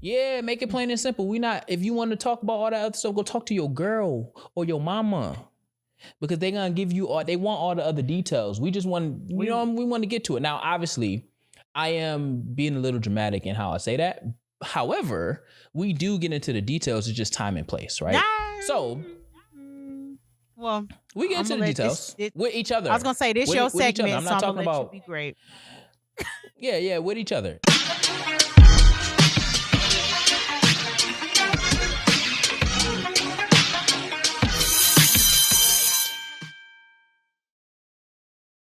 Yeah, make it plain and simple. We not. If you want to talk about all that other stuff, go talk to your girl or your mama, because they're gonna give you all. They want all the other details. We just want. We want to get to it. Now, obviously, I am being a little dramatic in how I say that. However, we do get into the details. It's just time and place, right? So, well, we get into the details with each other. I was gonna say this your segment. I'm not talking about. Be great. Yeah, with each other.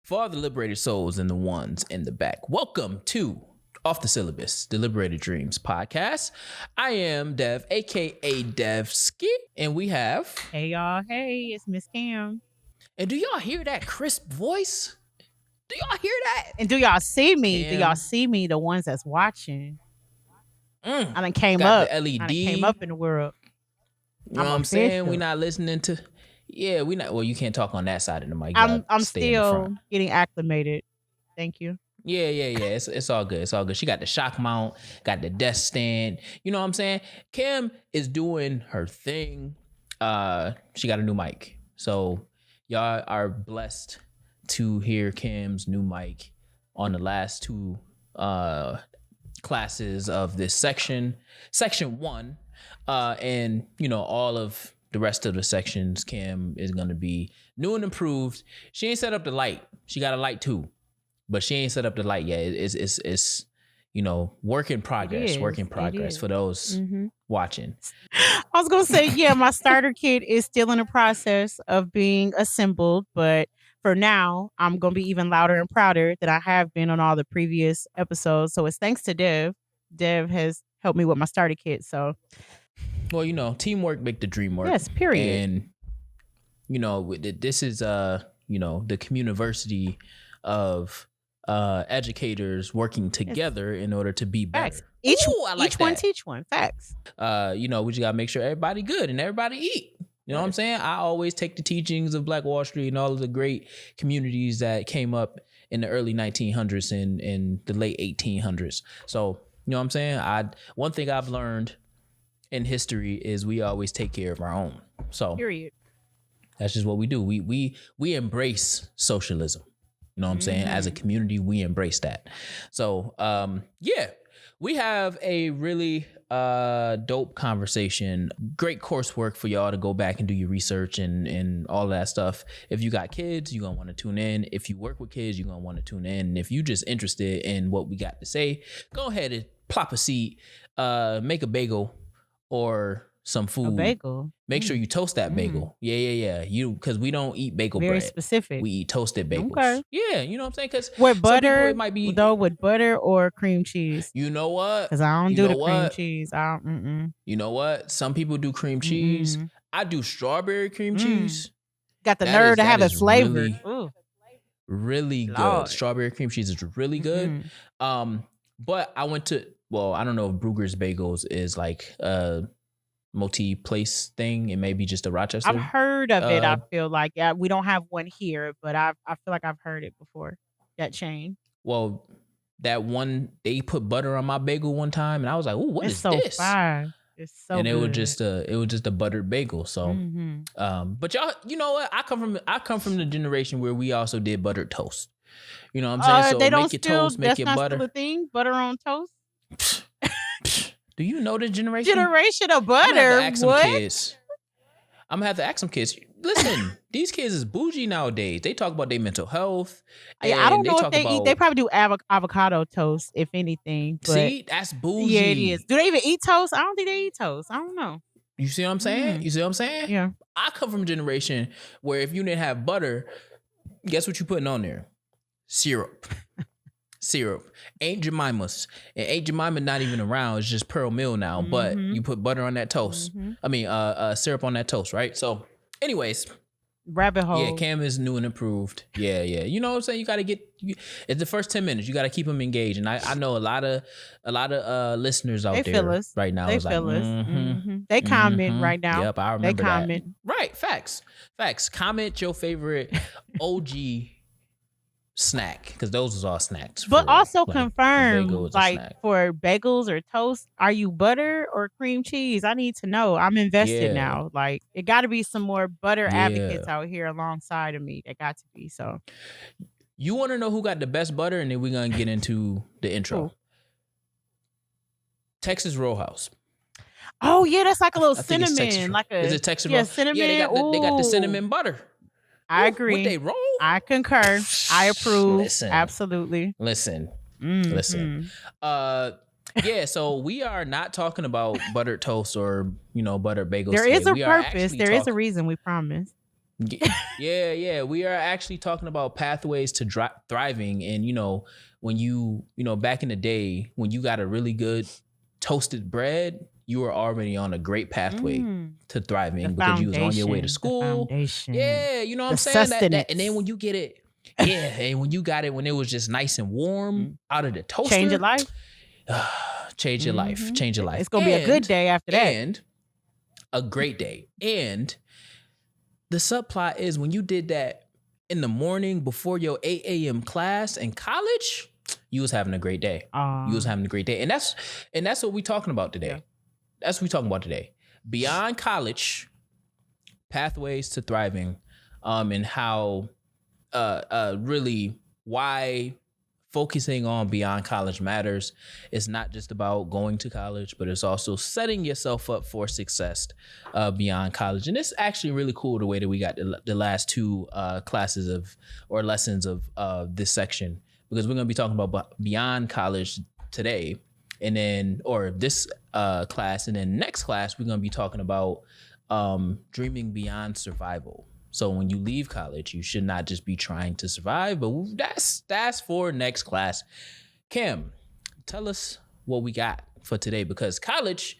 For all the liberated souls and the ones in the back, welcome to Off The Syllabus, the Liberated Dreams podcast. I am Dev, aka Devski, and we have... Hey y'all, hey, it's Miss Cam. And do y'all hear that crisp voice? Do y'all hear that? And do y'all see me? Do y'all see me, the ones that's watching? I done came got up. The LED. I done came up in the world. You know what I'm saying? We're not listening to... Yeah, we not. Well, you can't talk on that side of the mic. I'm still getting acclimated. Thank you. Yeah. It's all good. It's all good. She got the shock mount, got the desk stand. You know what I'm saying? Kim is doing her thing. She got a new mic. So y'all are blessed to hear Kim's new mic on the last two classes of this section 1. And you know, all of the rest of the sections, Kim is going to be new and improved. She ain't set up the light. She got a light too, but she ain't set up the light yet. It's you know, work in progress for those watching. I was going to say, yeah, my starter kit is still in the process of being assembled, but for now, I'm going to be even louder and prouder than I have been on all the previous episodes. So it's thanks to Dev. Dev has helped me with my starter kit. So... Well, you know, teamwork make the dream work. Yes, period. And, you know, this is, you know, the communiversity of educators working together in order to be better. Facts. Each one teach one. Facts. You know, we just got to make sure everybody good and everybody eat. You know what I'm saying? I always take the teachings of Black Wall Street and all of the great communities that came up in the early 1900s and the late 1800s. So, you know what I'm saying? One thing I've learned in history is we always take care of our own. So period. That's just what we do. We embrace socialism. You know what I'm saying? As a community, we embrace that. So yeah, we have a really dope conversation. Great coursework for y'all to go back and do your research and all of that stuff. If you got kids, you're gonna want to tune in. If you work with kids, you're gonna want to tune in. And if you just interested in what we got to say, go ahead and plop a seat, make a bagel or some food. A bagel. Make sure you toast that bagel. Yeah. Because we don't eat bagel bread. Very specific. We eat toasted bagels. Okay. Yeah, you know what I'm saying? Because with butter, it might be with butter or cream cheese. You know what? Because I don't do the cream cheese. I don't. You know what? Some people do cream cheese. I do strawberry cream cheese. Got the nerve to have a flavor. Really good. Lord. Strawberry cream cheese is really good. But I went to, well, I don't know if Bruegger's Bagels is like a multi-place thing. It may be just a Rochester. I've heard of it. I feel like we don't have one here, but I feel like I've heard it before. That chain. Well, that one, they put butter on my bagel one time, and I was like, "Oh, what is so this?" Fire. It's so. And good. It was just a buttered bagel. So, but y'all, you know what? I come from the generation where we also did buttered toast. You know what I'm saying? So they don't make your toast, make your butter. That's not still a thing. Butter on toast. Do you know the generation? Generation of butter. I'm gonna have to ask some kids. Listen, these kids is bougie nowadays. They talk about their mental health. I don't know if they eat. They probably do avocado toast, if anything. But see, that's bougie. Yeah, it is. Do they even eat toast? I don't think they eat toast. I don't know. You see what I'm saying? You see what I'm saying? Yeah. I come from a generation where if you didn't have butter, guess what you putting on there? Syrup. Aunt Jemima's. And Aunt Jemima not even around. It's just Pearl Mill now. But you put butter on that toast. I mean, syrup on that toast, right? So, anyways. Rabbit hole. Yeah, Cam is new and improved. Yeah. You know what I'm saying? You got to get... It's the first 10 minutes. You got to keep them engaged. And I know a lot of listeners out there right now. They feel us. They comment right now. Yep, I remember they comment. That. Right, facts. Comment your favorite OG snack because those was all snacks for But real. also Like a bagel confirm, is a like snack. for bagels or toast, are you butter or cream cheese? I need to know. I'm invested Yeah, now. Like it got to be some more butter advocates yeah. out here alongside of me. That got to be so. You want to know who got the best butter, and then we're gonna get into the intro. Cool. Texas Roadhouse. Oh yeah, that's like a little I think it's Texas. cinnamon, like Is a it Texas yeah Road? Yeah, cinnamon. they got the Ooh, cinnamon butter. I Ooh, what agree. they roll? I concur. I approve. Listen, Absolutely. listen, listen. Hmm. Uh, yeah. So we are not talking about buttered toast or buttered bagels There today. is a We are purpose. actually There is a talking. reason. We promise. Yeah. We are actually talking about pathways to thriving, and when back in the day when you got a really good toasted bread, you were already on a great pathway Mm, to the thriving because you was on your way to foundation. The school. foundation. Yeah, you know what The I'm saying? That and then sustenance. when you get it, yeah, and when you got it when it was just nice and warm Mm. out of the Change your toaster, life. change your life, Hmm. change your life. It's gonna be a good day after that. And a great day. And the subplot is when you did that in the morning before your 8 a.m. class in college, you was having a great day. You was having a great day. And that's what we talking about today. Yeah. That's what we talking about today. Beyond college, pathways to thriving, and how really why focusing on beyond college matters. It's not just about going to college, but it's also setting yourself up for success beyond college. And it's actually really cool the way that we got the last two classes of or lessons of this section, because we're going to be talking about beyond college today, and then or this class, and then next class we're going to be talking about dreaming beyond survival. So when you leave college, you should not just be trying to survive, but that's for next class. Kim, tell us what we got for today, because college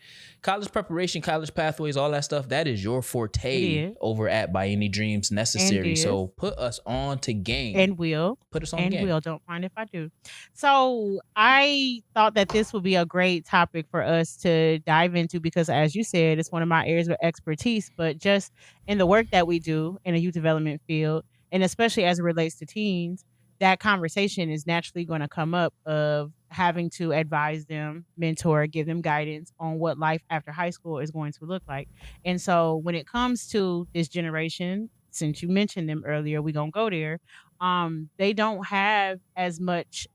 preparation, college pathways, all that stuff, that is your It forte is. over at By Any Dreams And Necessary. is. So put us on to game. And will. Put us on And game. will. Don't mind if I do. So I thought that this would be a great topic for us to dive into because, as you said, it's one of my areas of expertise. But just in the work that we do in a youth development field, and especially as it relates to teens, that conversation is naturally going to come up of having to advise them, mentor, give them guidance on what life after high school is going to look like. And so when it comes to this generation, since you mentioned them earlier, we're gonna go there. They don't have as much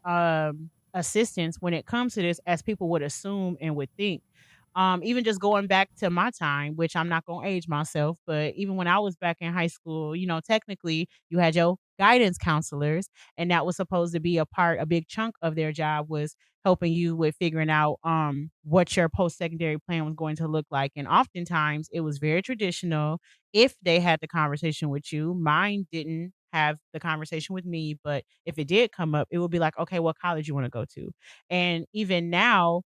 assistance when it comes to this as people would assume and would think. Even just going back to my time, which I'm not gonna age myself, but even when I was back in high school, technically you had your guidance counselors, and that was supposed to be a big chunk of their job was helping you with figuring out what your post-secondary plan was going to look like. And oftentimes it was very traditional if they had the conversation with you. Mine didn't have the conversation with me, but if it did come up, it would be like, okay, what college you want to go to? And even now,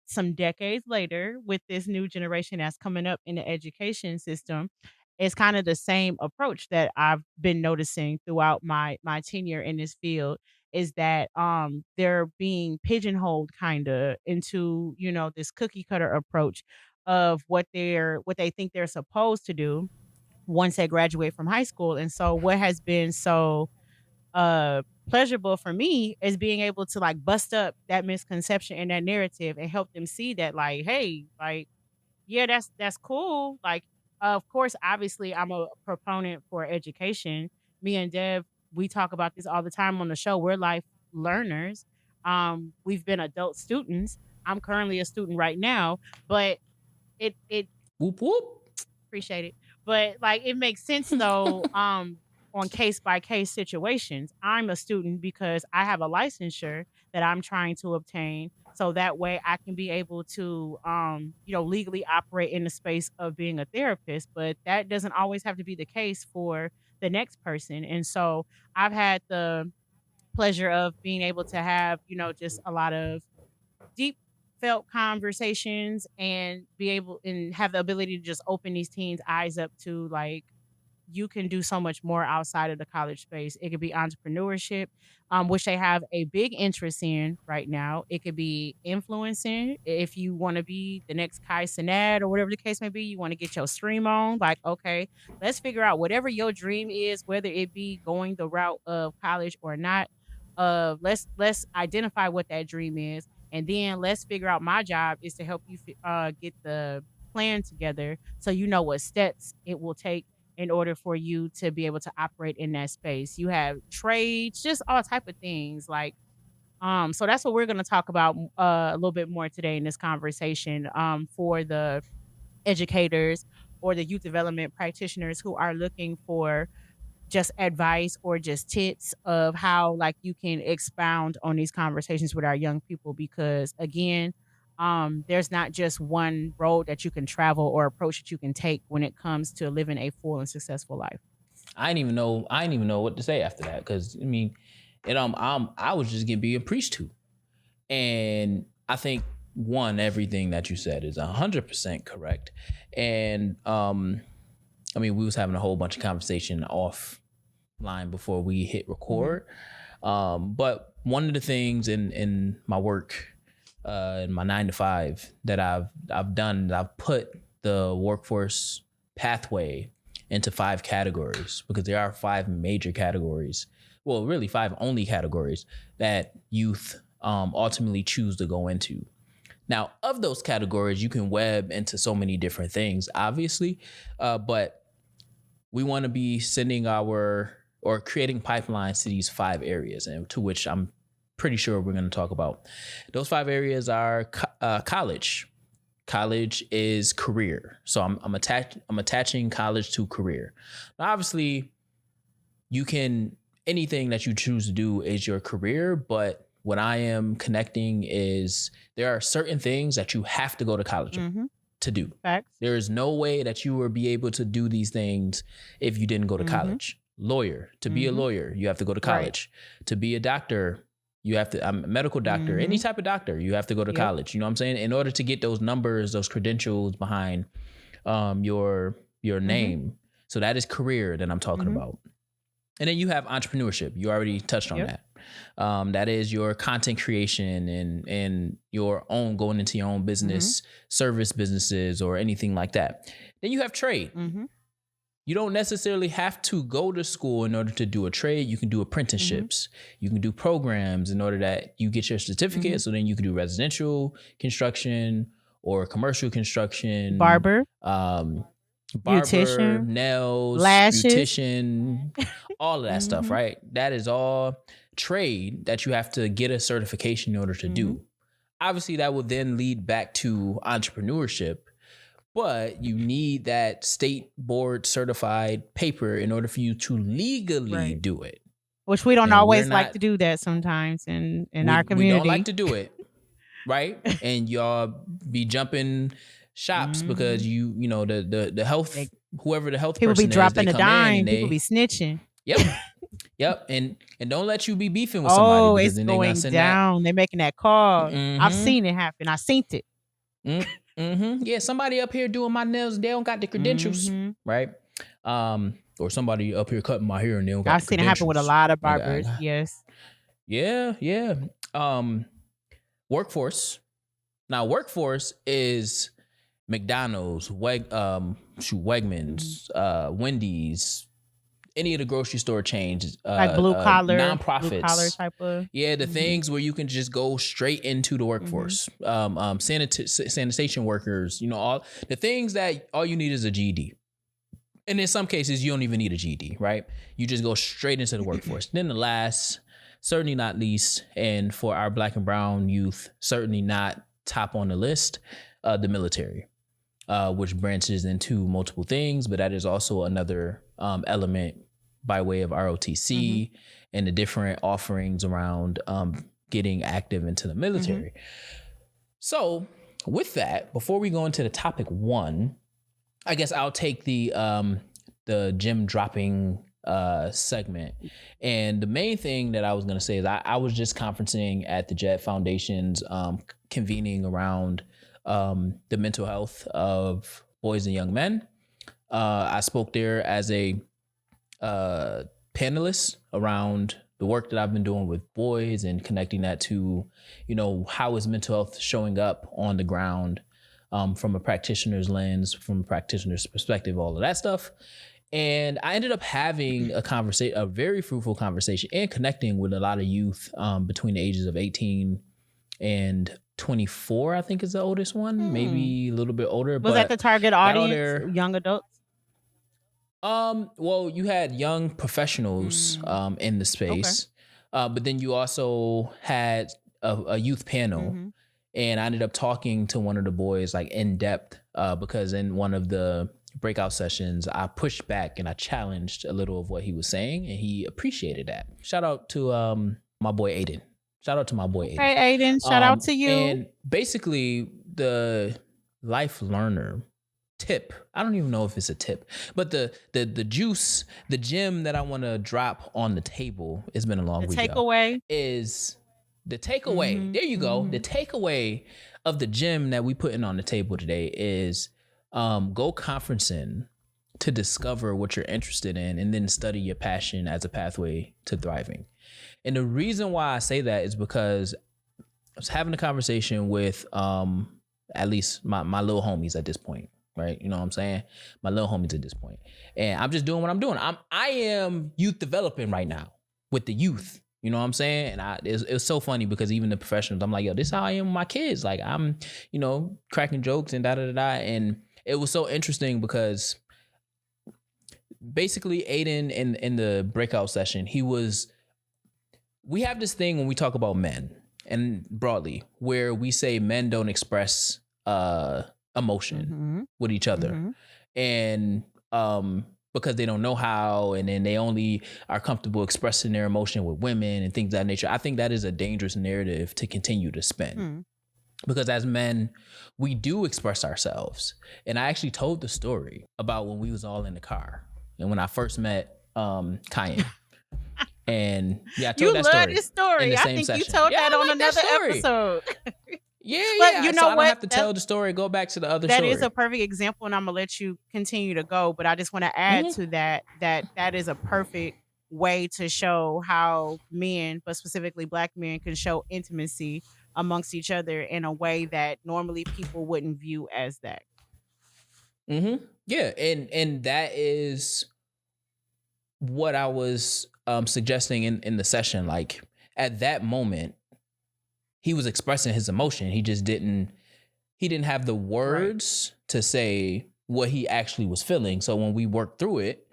some decades later, with this new generation that's coming up in the education system, it's kind of the same approach that I've been noticing throughout my tenure in this field is that they're being pigeonholed kind of into, this cookie cutter approach of what they think they're supposed to do once they graduate from high school. And so what has been so pleasurable for me is being able to like bust up that misconception and that narrative and help them see that like, hey, like, yeah, that's cool. Like, of course, obviously I'm a proponent for education. Me and Dev, we talk about this all the time on the show. We're life learners. We've been adult students. I'm currently a student right now, but it Whoop whoop. appreciate it. But like it makes sense though, on case by case situations. I'm a student because I have a licensure that I'm trying to obtain. So that way I can be able to legally operate in the space of being a therapist. But that doesn't always have to be the case for the next person. And so I've had the pleasure of being able to have, just a lot of deep felt conversations and be able and have the ability to just open these teens eyes up to like you can do so much more outside of the college space. It could be entrepreneurship, which they have a big interest in right now. It could be influencing. If you want to be the next Kai Cenat or whatever the case may be, you want to get your stream on. Like, okay, let's figure out whatever your dream is, whether it be going the route of college or not. Let's identify what that dream is, and then let's figure out. My job is to help you get the plan together so you know what steps it will take in order for you to be able to operate in that space. You have trades, just all type of things. Like, so that's what we're going to talk about a little bit more today in this conversation, for the educators or the youth development practitioners who are looking for just advice or just tips of how, like, you can expound on these conversations with our young people, because again, there's not just one road that you can travel or approach that you can take when it comes to living a full and successful life. I didn't even know what to say after that, because I mean, I was just being preached to, and I think everything that you said is 100% correct, and I mean, we was having a whole bunch of conversation offline before we hit record, but one of the things in my work, in my 9 to 5 that I've done, I've put the workforce pathway into 5 categories, because there are 5 major categories. Well, really 5 only categories that youth ultimately choose to go into. Now, of those categories, you can web into so many different things, obviously, but we want to be sending creating pipelines to these 5 areas, and to which I'm pretty sure we're going to talk about. Those 5 areas are college. College is career. So I'm attaching college to career. Now, obviously, anything that you choose to do is your career, but what I am connecting is there are certain things that you have to go to college to do. Facts. There is no way that you will be able to do these things if you didn't go to college. Lawyer, to be a lawyer, you have to go to college. Right. To be a doctor, you have to, I'm a medical doctor, any type of doctor, you have to go to college. You know what I'm saying? In order to get those numbers, those credentials behind your name. So that is career that I'm talking about. And then you have entrepreneurship. You already touched on that. That is your content creation and your own, going into your own business, service businesses, or anything like that. Then you have trade. You don't necessarily have to go to school in order to do a trade. You can do apprenticeships. You can do programs in order that you get your certificate. So then you can do residential construction or commercial construction. Barber, beautician, nails, lashes, beautician, all of that stuff, right? That is all trade that you have to get a certification in order to do. Obviously, that will then lead back to entrepreneurship, but you need that state board certified paper in order for you to legally do it. Which we don't always like to do that sometimes in our community. We don't like to do it, right? And y'all be jumping shops because you know the health, whoever the health people person be dropping is, a dime, people be snitching. Yep, and don't let you be beefing with somebody, because it's then going down. They're making that call. I've seen it happen. I seen it. Yeah, somebody up here doing my nails, they don't got the credentials, right? Or somebody up here cutting my hair and they don't got I've the seen it happen with a lot of barbers. Yes. Yeah. Workforce. Now, workforce is McDonald's, Wegmans, Wendy's, any of the grocery store chains, like blue collar, nonprofits, type of. Yeah, the things where you can just go straight into the workforce. Sanitation workers, you know, all the things that all you need is a GED. And in some cases, you don't even need a GED, right? You just go straight into the workforce. Then the last, certainly not least, and for our Black and brown youth, certainly not top on the list, the military, which branches into multiple things, but that is also another element by way of ROTC and the different offerings around getting active into the military. So with that, before we go into the topic 1, I guess I'll take the gem dropping segment. And the main thing that I was going to say is I was just conferencing at the Jet Foundation's convening around the mental health of boys and young men. I spoke there as a panelists around the work that I've been doing with boys and connecting that to, how is mental health showing up on the ground, from a practitioner's lens, from a practitioner's perspective, all of that stuff. And I ended up having a very fruitful conversation and connecting with a lot of youth between the ages of 18 and 24, I think is the oldest one, maybe a little bit older. Was that the target audience, young adults? Well, you had young professionals in the space, but then you also had a youth panel, and I ended up talking to one of the boys like in depth because in one of the breakout sessions, I pushed back and I challenged a little of what he was saying, and he appreciated that. Shout out to my boy Aiden. Hey, Aiden, shout out to you. And basically, the life learner tip, I don't even know if it's a tip, but the juice, the gem that I want to drop on the table, it's been a long week, takeaway is the takeaway. There you go. The takeaway of the gem that we putting on the table today is go conferencing to discover what you're interested in and then study your passion as a pathway to thriving. And the reason why I say that is because I was having a conversation with at least my little homies at this point, right? You know what I'm saying? My little homies at this point. And I'm just doing what I'm doing. I am youth developing right now with the youth. You know what I'm saying? And it was so funny because even the professionals, I'm like, yo, this is how I am with my kids. Like I'm, cracking jokes and da-da-da-da. And it was so interesting because basically Aiden in the breakout session, we have this thing when we talk about men and broadly where we say men don't express emotion with each other. And because they don't know how, and then they only are comfortable expressing their emotion with women and things of that nature. I think that is a dangerous narrative to continue to spin. Because as men, we do express ourselves. And I actually told the story about when we was all in the car and when I first met Kyan. And I told that story. You love this story. I think you told that on another episode. Yeah. You know so I don't have to tell the story. Go back to the other story. That is a perfect example, and I'm gonna let you continue to go. But I just want to add to that is a perfect way to show how men, but specifically Black men, can show intimacy amongst each other in a way that normally people wouldn't view as that. Yeah, and that is what I was suggesting in the session. Like at that moment, he was expressing his emotion. He just didn't have the words to say what he actually was feeling. So when we worked through it,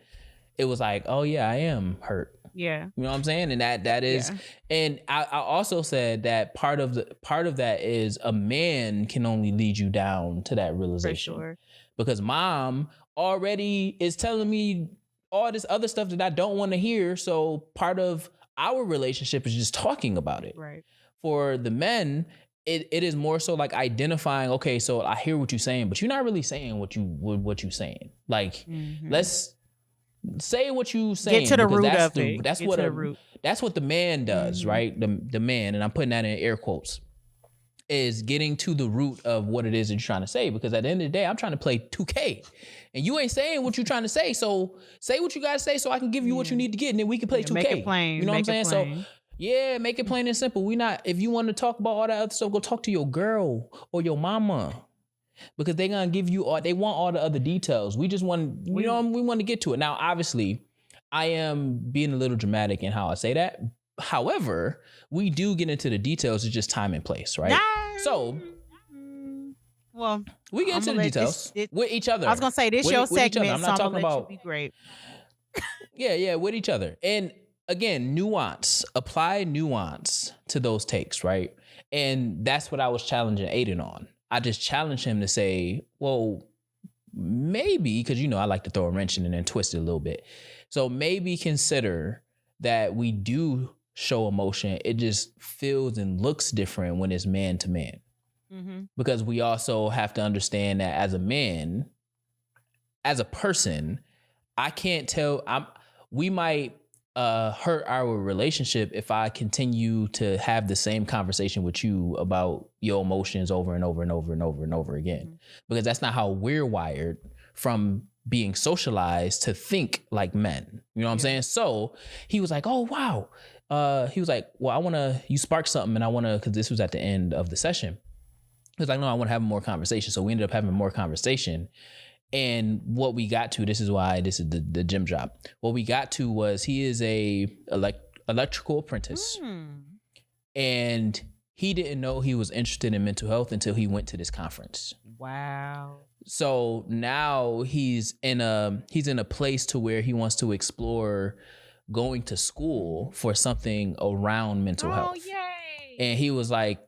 it was like, oh yeah, I am hurt. Yeah. You know what I'm saying? And that is, and I also said that part of that is a man can only lead you down to that realization. For sure. Because mom already is telling me all this other stuff that I don't want to hear. So part of our relationship is just talking about it. Right. For the men, it is more so like identifying, okay, so I hear what you're saying, but you're not really saying what you're saying. Like, let's say what you saying. Get to the root of it. That's what the man does, right? The man, and I'm putting that in air quotes, is getting to the root of what it is that you're trying to say. Because at the end of the day, I'm trying to play 2K. And you ain't saying what you're trying to say. So say what you got to say so I can give you what you need to get, and then we can play 2K. Make it plain. You know what I'm saying? So yeah, make it plain and simple. If you want to talk about all that other stuff, go talk to your girl or your mama. Because they're going to give you they want all the other details. We just want, we want to get to it. Now, obviously, I am being a little dramatic in how I say that. However, we do get into the details. It's just time and place, right? So, well, we get into the details with each other. I was going to say, this your segment, I'm not talking about, you be great. Yeah, with each other. And again, apply nuance to those takes, right? And that's what I was challenging Aiden on. I just challenged him to say, well, maybe, because I like to throw a wrench in and then twist it a little bit. So maybe consider that we do show emotion. It just feels and looks different when it's man to man. Because we also have to understand that as a man, as a person, I can't tell, we might hurt our relationship if I continue to have the same conversation with you about your emotions over and over and over and over and over again. Because that's not how we're wired from being socialized to think like men. You know what I'm saying? So he was like, oh, wow. He was like, well, you sparked something and I want to, because this was at the end of the session. He was like, no, I want to have more conversation. So we ended up having more conversation. And what we got to, this is the gym drop. What we got to was he is a electrical apprentice. And he didn't know he was interested in mental health until he went to this conference. Wow. So now he's in a place to where he wants to explore going to school for something around mental health. Yay. And he was like,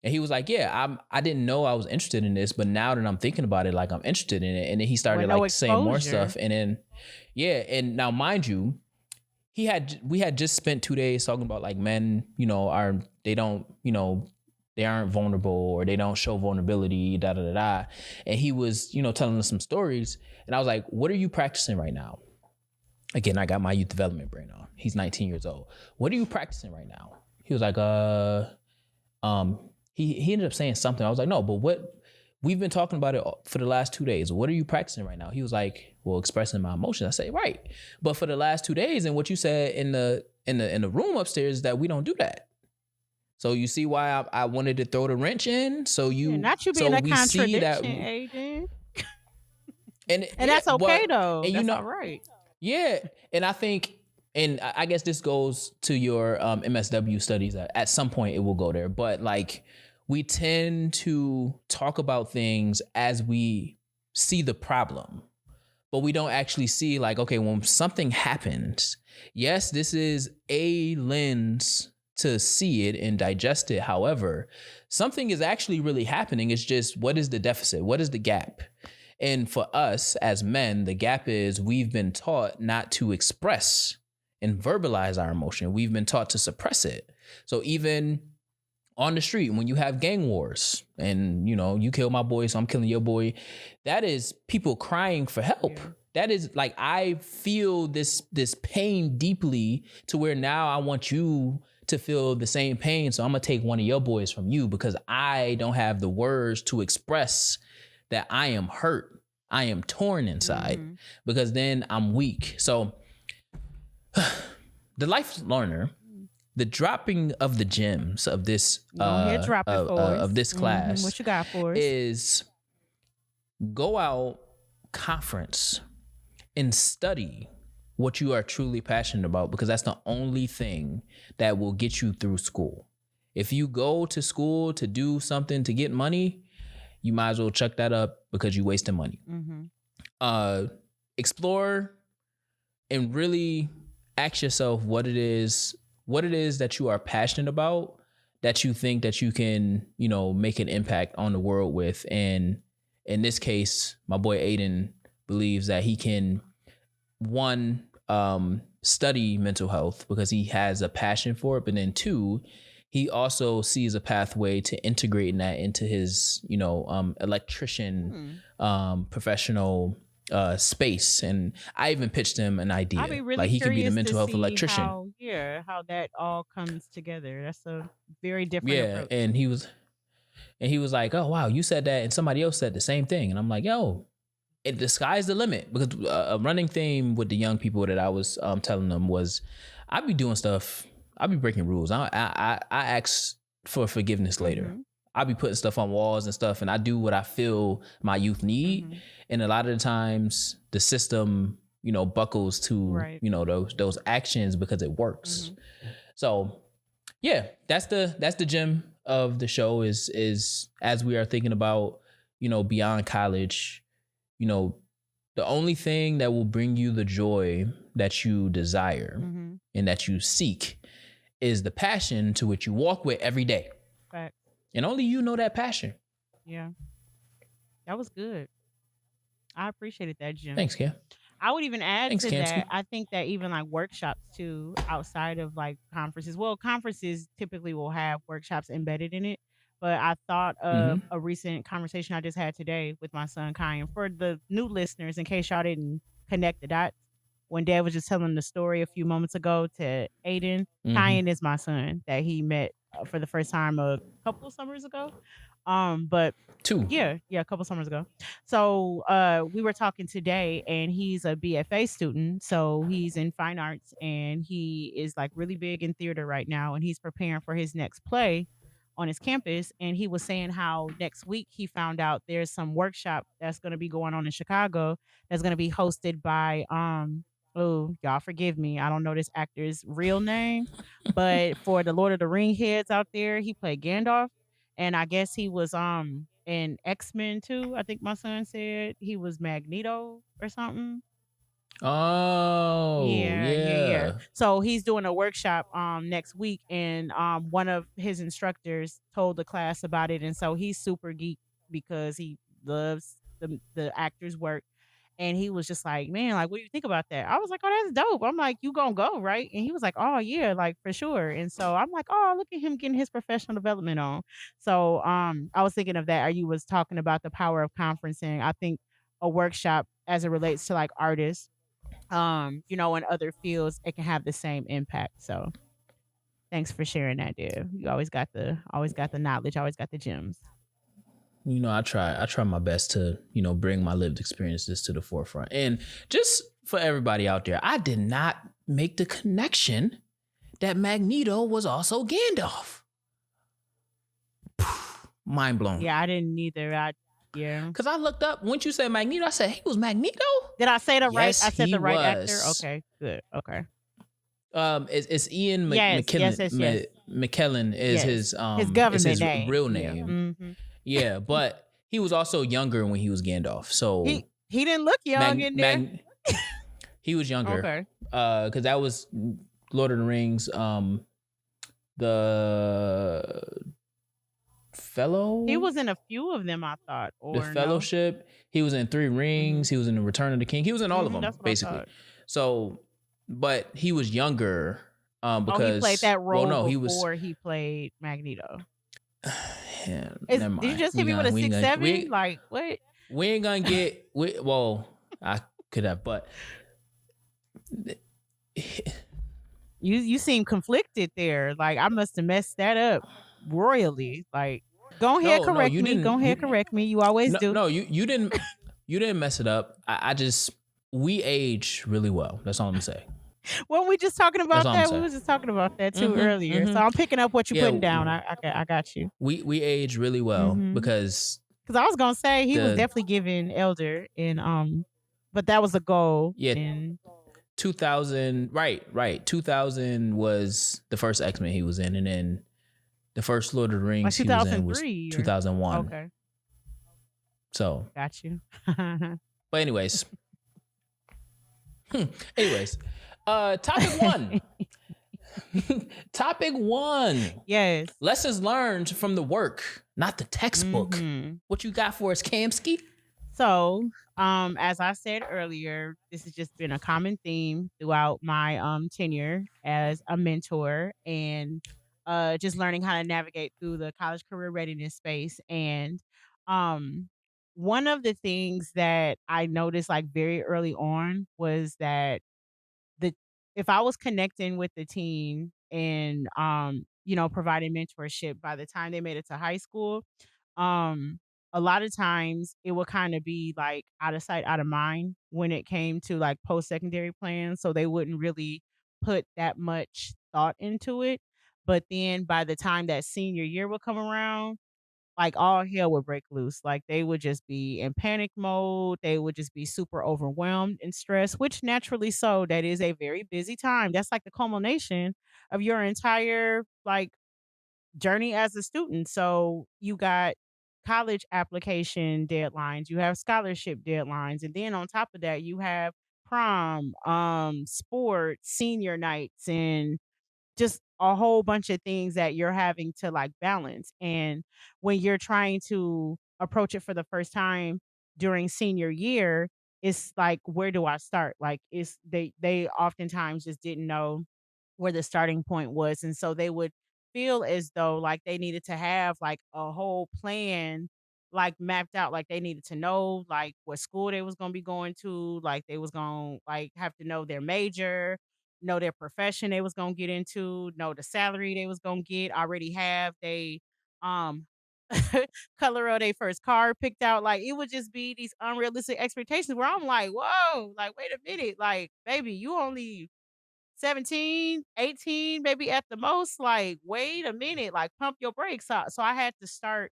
yeah, I didn't know I was interested in this, but now that I'm thinking about it, like I'm interested in it. And then he started saying more stuff. And then, and now mind you, we had just spent 2 days talking about like men, they aren't vulnerable or they don't show vulnerability, And he was, telling us some stories. And I was like, what are you practicing right now? Again, I got my youth development brain on. He's 19 years old. What are you practicing right now? He was like, he ended up saying something. I was like, no, but what? We've been talking about it for the last 2 days. What are you practicing right now? He was like, well, expressing my emotions. I say, right. But for the last 2 days, and what you said in the room upstairs is that we don't do that. So you see why I wanted to throw the wrench in. So not you being a contradiction, Aiden. And that's okay though. And that's all right. Yeah, and I think, and I guess this goes to your MSW studies. At some point, it will go there. But like, we tend to talk about things as we see the problem, but we don't actually see like, okay, when something happens, yes, this is a lens to see it and digest it. However, something is actually really happening. It's just, what is the deficit? What is the gap? And for us as men, the gap is we've been taught not to express and verbalize our emotion. We've been taught to suppress it. So even on the street, when you have gang wars and, you kill my boy, so I'm killing your boy, that is people crying for help. Yeah. That is like, I feel this pain deeply to where now I want you to feel the same pain. So I'm going to take one of your boys from you because I don't have the words to express that I am hurt. I am torn inside because then I'm weak. So the life learner, the dropping of the gems of this of this class, what you got for us? Is go out, conference, and study what you are truly passionate about, because that's the only thing that will get you through school. If you go to school to do something to get money, you might as well chuck that up because you're wasting money. Explore and really ask yourself what it is that you are passionate about, that you think that you can, make an impact on the world with. And in this case, my boy Aiden believes that he can, one, study mental health because he has a passion for it, but then two, he also sees a pathway to integrating that into his, electrician, professional space. And I even pitched him an idea. I'd be really like he could be the mental health electrician. How that all comes together. That's a very different approach. And he was like, oh wow, you said that, and somebody else said the same thing, and I'm like, yo, the sky's the limit. Because a running theme with the young people that I was telling them was, I'd be doing stuff. I'll be breaking rules. I ask for forgiveness later. I'll be putting stuff on walls and stuff, and I do what I feel my youth need. And a lot of the times the system, buckles to, those actions because it works. So yeah, that's the gem of the show is as we are thinking about, beyond college, the only thing that will bring you the joy that you desire and that you seek is the passion to which you walk with every day. Right. And only you know that passion. Yeah. That was good. I appreciated that, Jim. Thanks, Kim. I would even add to that. I think that even like workshops too, outside of like conferences. Well, conferences typically will have workshops embedded in it. But I thought of a recent conversation I just had today with my son, Kyan. For the new listeners, in case y'all didn't connect the dots, when Dad was just telling the story a few moments ago to Aiden, Kyan is my son that he met for the first time a couple of summers ago. But Two. yeah, a couple summers ago. So we were talking today, and he's a BFA student. So he's in fine arts, and he is like really big in theater right now, and he's preparing for his next play on his campus. And he was saying how next week he found out there's some workshop that's going to be going on in Chicago that's going to be hosted by oh, y'all forgive me, I don't know this actor's real name, but for the Lord of the Ring heads out there, he played Gandalf, and I guess he was in X-Men too. I think my son said he was Magneto or something. Oh, Yeah. yeah. So he's doing a workshop next week, and one of his instructors told the class about it, and so he's super geek because he loves the actor's work. And he was just like, "Man, like, what do you think about that?" I was like, "Oh, that's dope." I'm like, "You gonna go, right?" And he was like, "Oh, yeah, like, for sure." And so I'm like, "Oh, look at him getting his professional development on." So, I was thinking of that, or you was talking about the power of conferencing. I think a workshop as it relates to, like, artists, in other fields, it can have the same impact. So, thanks for sharing that, dude. You always got the knowledge, always got the gems. I try my best to, bring my lived experiences to the forefront. And just for everybody out there, I did not make the connection that Magneto was also Gandalf. Mind blown. Yeah, I didn't either. Yeah. Because I looked up, once you said Magneto, I said, he was Magneto? Did I say the right? Yes, I said he the right actor? was. Okay, good. Okay. It's Ian Yes, yes, yes, yes. McKellen is Yes. his His is government his name. real Yeah. name. Mhm. Yeah, but he was also younger when he was Gandalf. So He didn't look young in there. he was younger. Okay. Because that was Lord of the Rings, the fellow. He was in a few of them, I thought, The or no? Fellowship. He was in Three Rings. He was in the Return of the King. He was in all of them, That's what I basically. thought. So, but he was younger. Oh, Because he played that role no, he was. before he played Magneto. Yeah, Did never you mind. just hit me with a 6'7"? Like, what? We ain't gonna get. Well, I could have, but You seem conflicted there. Like, I must have messed that up royally. Like, go ahead, no, correct you me. Go didn't. ahead, correct me. You always do. No, you didn't. You didn't mess it up. I just we age really well. That's all I'm saying. Weren't we just talking That's about all I'm that? We saying. was just talking about that too earlier. So I'm picking up what you're Yeah, putting down. I got you. we age really well Because because I was gonna say he was the definitely giving Elder, and but that was a goal. yeah And 2000 right 2000 was the first X-Men he was in, and then the first Lord of the like Rings he was in was 2003. 2001. Okay, So, got you. but anyways, topic one. Topic one. Yes. Lessons learned from the work, not the textbook. What you got for us, Kamsky? So, as I said earlier, this has just been a common theme throughout my tenure as a mentor, and just learning how to navigate through the college career readiness space. And um, one of the things that I noticed like very early on was that the if I was connecting with the team and providing mentorship by the time they made it to high school, um a lot of times it would kind of be like out of sight, out of mind when it came to like post-secondary plans. So they wouldn't really put that much thought into it. But then by the time that senior year would come around, like all hell would break loose. Like they would just be in panic mode. They would just be super overwhelmed and stressed, which naturally so. That is a very busy time. That's like the culmination of your entire like journey as a student. So you got college application deadlines, you have scholarship deadlines, and then on top of that, you have prom, sports, senior nights, and just a whole bunch of things that you're having to like balance. And when you're trying to approach it for the first time during senior year, it's like, where do I start? Like, it's they oftentimes just didn't know where the starting point was. And so they would feel as though like they needed to have like a whole plan like mapped out. Like they needed to know like what school they was gonna be going to, like they was gonna like have to know their major, know their profession they was gonna get into, know the salary they was gonna get, already have they um color of their first car picked out. Like it would just be these unrealistic expectations where I'm like, whoa, like wait a minute, like baby, you only 17, 18, maybe at the most. Like, wait a minute, like pump your brakes. So I had to start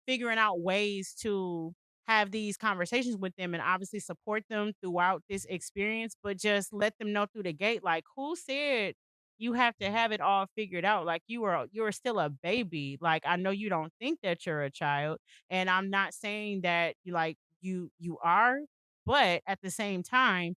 figuring out ways to have these conversations with them and obviously support them throughout this experience, but just let them know through the gate, like, who said you have to have it all figured out? Like you are still a baby. Like I know you don't think that you're a child. And I'm not saying that you are, but at the same time,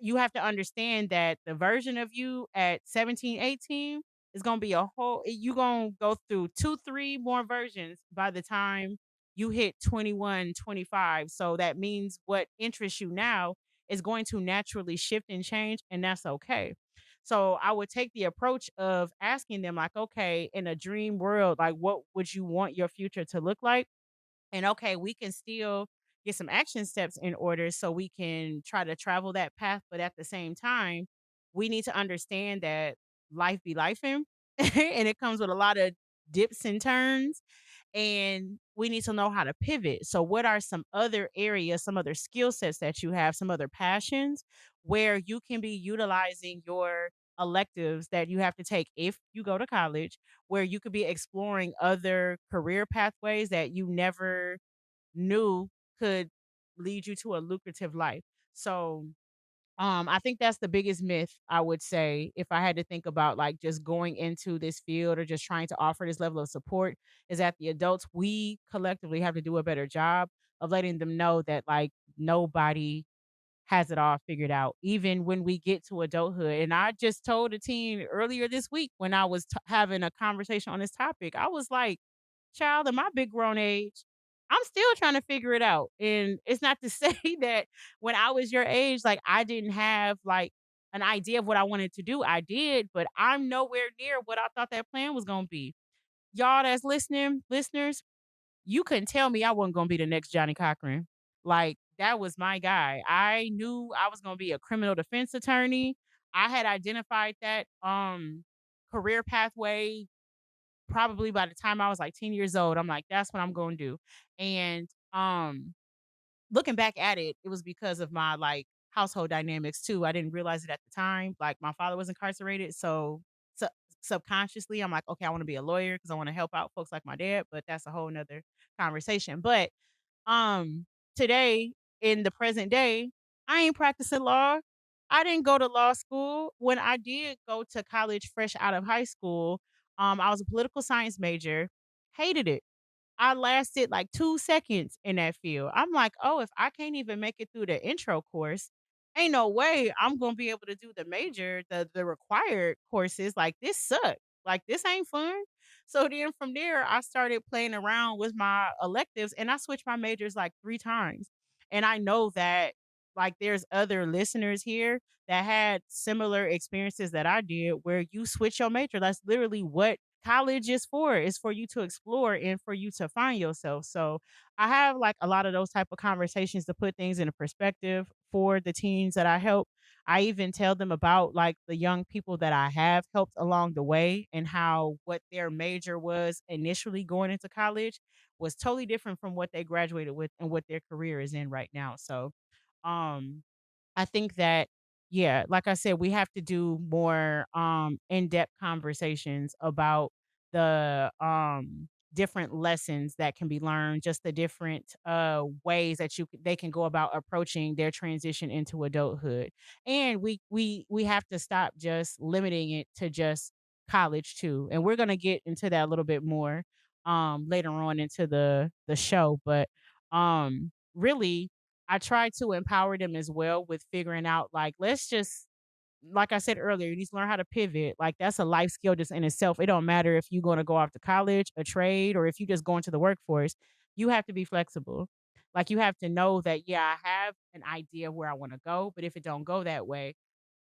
you have to understand that the version of you at 17, 18 is gonna be a whole you gonna go through 2, 3 more versions by the time you hit 21, 25. So that means what interests you now is going to naturally shift and change, and that's okay. So I would take the approach of asking them like, "Okay, in a dream world, like what would you want your future to look like?" And okay, we can still get some action steps in order so we can try to travel that path. But at the same time, we need to understand that life be lifing and it comes with a lot of dips and turns. And we need to know how to pivot. So, what are some other areas, some other skill sets that you have, some other passions where you can be utilizing your electives that you have to take if you go to college, where you could be exploring other career pathways that you never knew could lead you to a lucrative life. So, I think that's the biggest myth I would say if I had to think about like just going into this field or just trying to offer this level of support is that the adults, we collectively have to do a better job of letting them know that like nobody has it all figured out, even when we get to adulthood. And I just told a teen earlier this week when I was having a conversation on this topic, I was like, child, in my big grown age, I'm still trying to figure it out. And it's not to say that when I was your age, like I didn't have like an idea of what I wanted to do. I did, but I'm nowhere near what I thought that plan was going to be. Y'all that's listening, listeners, you couldn't tell me I wasn't gonna be the next Johnny Cochran. Like, that was my guy. I knew I was gonna be a criminal defense attorney. I had identified that, career pathway probably by the time I was, like, 10 years old. I'm like, "That's what I'm gonna do." And, looking back at it, it was because of my, like, household dynamics too. I didn't realize it at the time. Like, my father was incarcerated, so su subconsciously, I'm like, "Okay, I wanna be a lawyer because I wanna help out folks like my dad," but that's a whole nother conversation. But, um, today, in the present day, I ain't practicing law. I didn't go to law school. When I did go to college fresh out of high school, I was a political science major, hated it. I lasted like 2 seconds in that field. I'm like, "Oh, if I can't even make it through the intro course, ain't no way I'm gonna be able to do the major, the required courses. Like, this suck. Like, this ain't fun." So then from there, I started playing around with my electives, and I switched my majors like 3 times. And I know that, like, there's other listeners here that had similar experiences that I did where you switch your major. That's literally what college is for you to explore and for you to find yourself. So I have like a lot of those type of conversations to put things in a perspective for the teens that I help. I even tell them about like the young people that I have helped along the way and how what their major was initially going into college was totally different from what they graduated with and what their career is in right now. So um I think that, yeah, like I said, we have to do more in-depth conversations about the different lessons that can be learned, just the different ways that they can go about approaching their transition into adulthood. And we have to stop just limiting it to just college too. And we're gonna get into that a little bit more later on into the show. But really I try to empower them as well with figuring out like, let's just like I said earlier, you need to learn how to pivot. Like that's a life skill just in itself. It don't matter if you're going to go off to college, a trade, or if you just go into the workforce. You have to be flexible. Like you have to know that, yeah, I have an idea of where I want to go, but if it don't go that way,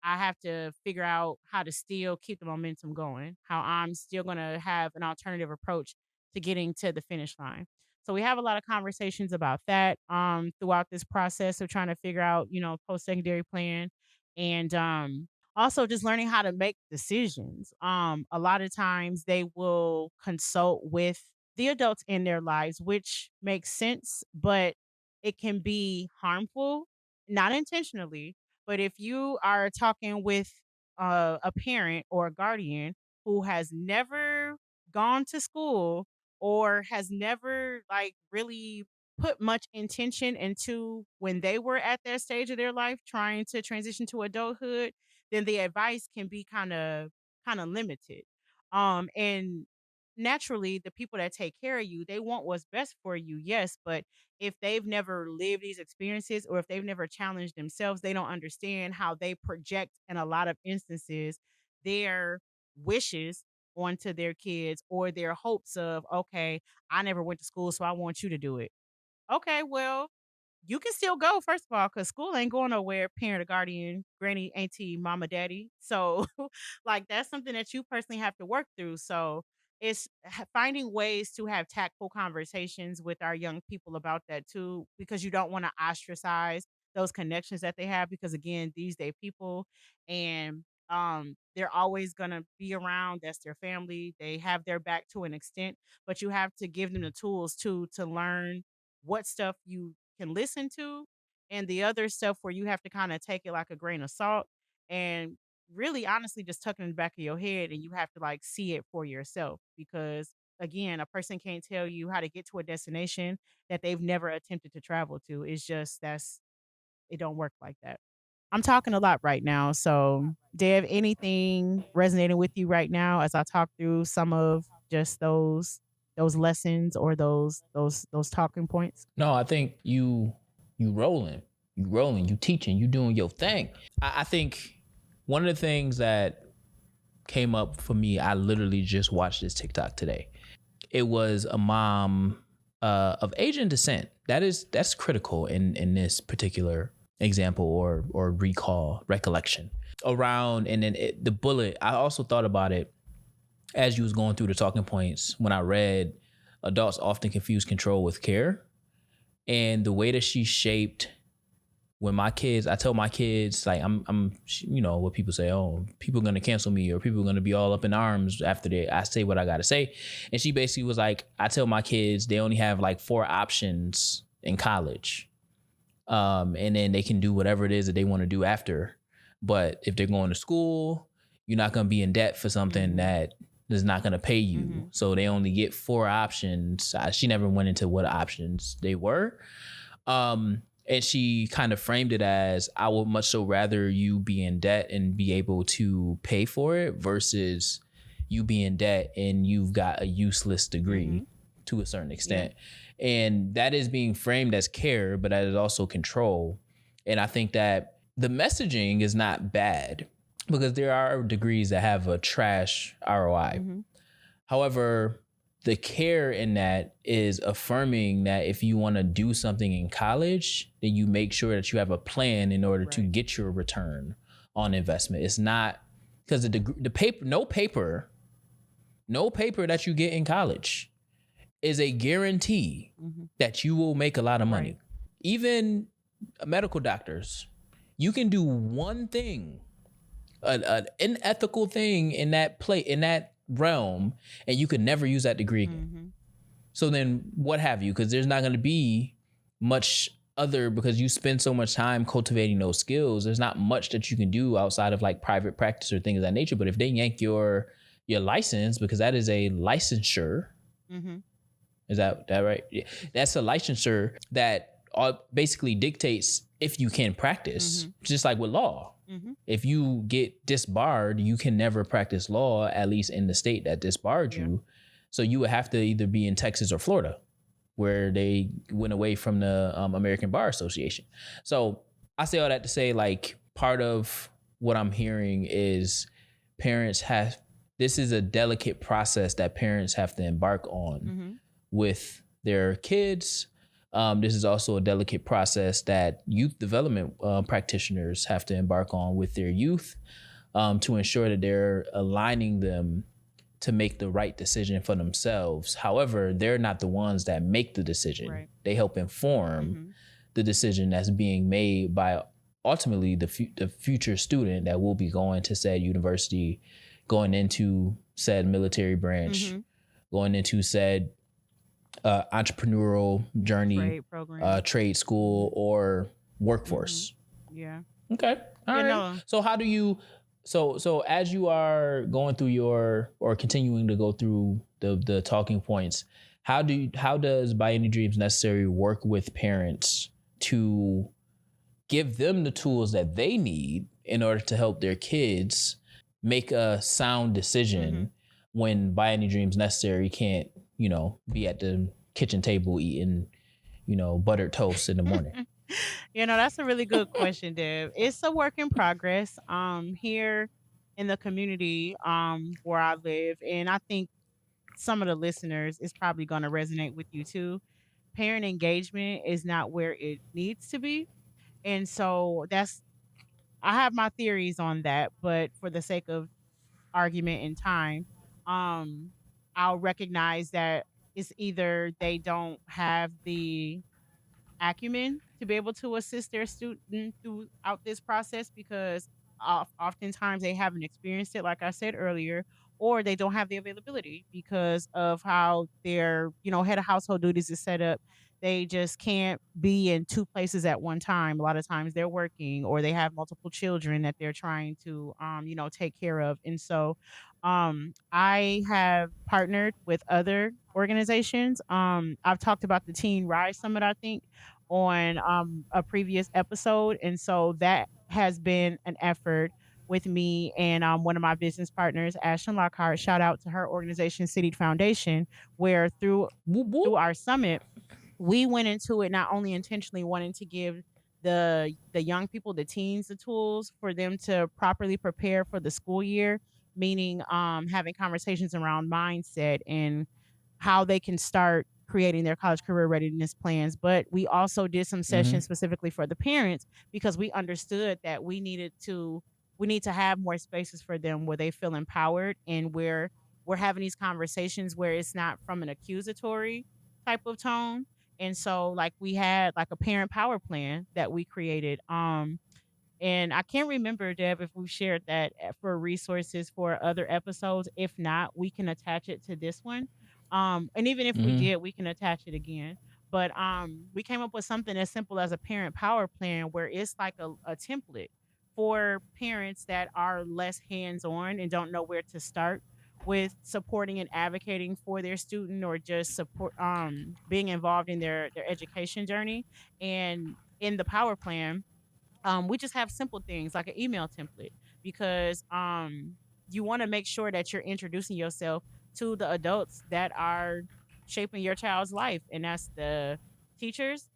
I have to figure out how to still keep the momentum going, how I'm still going to have an alternative approach to getting to the finish line. So we have a lot of conversations about that throughout this process of trying to figure out, post-secondary plan and also just learning how to make decisions. A lot of times they will consult with the adults in their lives, which makes sense, but it can be harmful, not intentionally. But if you are talking with a parent or a guardian who has never gone to school or has never like really put much intention into when they were at that stage of their life trying to transition to adulthood, then the advice can be kind of limited. And naturally the people that take care of you, they want what's best for you, yes, but if they've never lived these experiences or if they've never challenged themselves, they don't understand how they project in a lot of instances their wishes onto their kids or their hopes of, okay, I never went to school, so I want you to do it. Okay, well, you can still go, first of all, because school ain't going nowhere, parent or guardian, granny, auntie, mama, daddy. So, like, that's something that you personally have to work through. So, it's finding ways to have tactful conversations with our young people about that too, because you don't want to ostracize those connections that they have. Because again, these day people, and they're always gonna be around. That's their family. They have their back to an extent, but you have to give them the tools to learn what stuff you can listen to, and the other stuff where you have to kinda take it like a grain of salt, and really honestly just tuck it in the back of your head, and you have to, like, see it for yourself because, again, a person can't tell you how to get to a destination that they've never attempted to travel to. It's just that's it don't work like that. I'm talking a lot right now, so do you have anything resonating with you right now as I talk through some of just those lessons or those talking points? No, I think you rolling, you teaching, you doing your thing. I think one of the things that came up for me, I literally just watched this TikTok today. It was a mom of Asian descent. That's critical in this particular example or recollection around. And then the bullet. I also thought about it as you was going through the talking points when I read adults often confuse control with care, and the way that she shaped when my kids, I tell my kids, like, you know, what people say, oh, people are going to cancel me or people are going to be all up in arms after I say what I got to say. And she basically was like, I tell my kids they only have like 4 options in college. And then they can do whatever it is that they want to do after. But if they're going to school, you're not going to be in debt for something that is not going to pay you. So they only get 4 options. She never went into what options they were. And she kind of framed it as, I would much so rather you be in debt and be able to pay for it versus you be in debt and you've got a useless degree to a certain extent. Yeah. And that is being framed as care, but that is also control. And I think that the messaging is not bad because there are degrees that have a trash ROI. However, the care in that is affirming that if you want to do something in college, then you make sure that you have a plan in order to get your return on investment. It's not because the paper, no paper that you get in college is a guarantee that you will make a lot of money. Even medical doctors, you can do one thing, an unethical thing in that realm, and you could never use that degree again. So then what have you? Because there's not going to be much other, because you spend so much time cultivating those skills. There's not much that you can do outside of like private practice or things of that nature. But if they yank your license, because that is a licensure, is that right? Yeah. That's a licensure that basically dictates if you can practice, just like with law. If you get disbarred, you can never practice law, at least in the state that disbarred you. So you would have to either be in Texas or Florida, where they went away from the American Bar Association. So I say all that to say, like, part of what I'm hearing is this is a delicate process that parents have to embark on with their kids. This is also a delicate process that youth development practitioners have to embark on with their youth to ensure that they're aligning them to make the right decision for themselves. However, they're not the ones that make the decision. They help inform the decision that's being made by ultimately the future student that will be going to said university, going into said military branch, going into said entrepreneurial journey, Trade program. trade school, or Mm-hmm. workforce. Yeah. Okay. All You right. know. So how do you so as you are going through your or continuing to go through the talking points, how does By Any Dreams Necessary work with parents to give them the tools that they need in order to help their kids make a sound Mm-hmm. decision when By Any Dreams Necessary can't, be at the kitchen table eating, buttered toast in the morning? That's a really good question, Deb. It's a work in progress. Here in the community, where I live, and I think some of the listeners is probably going to resonate with you too. Parent engagement is not where it needs to be, and so I have my theories on that, but for the sake of argument and time, um, I'll recognize that it's either they don't have the acumen to be able to assist their student throughout this process because oftentimes they haven't experienced it, like I said earlier, or they don't have the availability because of how their head of household duties is set up. They just can't be in two places at one time. A lot of times they're working or they have multiple children that they're trying to take care of. And so I have partnered with other organizations. I've talked about the Teen Rise Summit, I think, on a previous episode. And so that has been an effort with me and one of my business partners, Ashton Lockhart. Shout out to her organization, City Foundation, where Whoop, through whoop. our summit, we went into it not only intentionally wanting to give the young people, the teens, the tools for them to properly prepare for the school year, meaning having conversations around mindset and how they can start creating their college career readiness plans. But we also did some Mm-hmm. sessions specifically for the parents because we understood that we need to have more spaces for them where they feel empowered and where we're having these conversations where it's not from an accusatory type of tone. And so like we had like a parent power plan that we created. And I can't remember, Deb, if we've shared that for resources for other episodes. If not, we can attach it to this one. And even if we Mm-hmm. did, we can attach it again. But we came up with something as simple as a parent power plan where it's like a template for parents that are less hands on and don't know where to start with supporting and advocating for their student or just support being involved in their education journey. And in the power plan, we just have simple things like an email template because you want to make sure that you're introducing yourself to the adults that are shaping your child's life, and that's the teachers,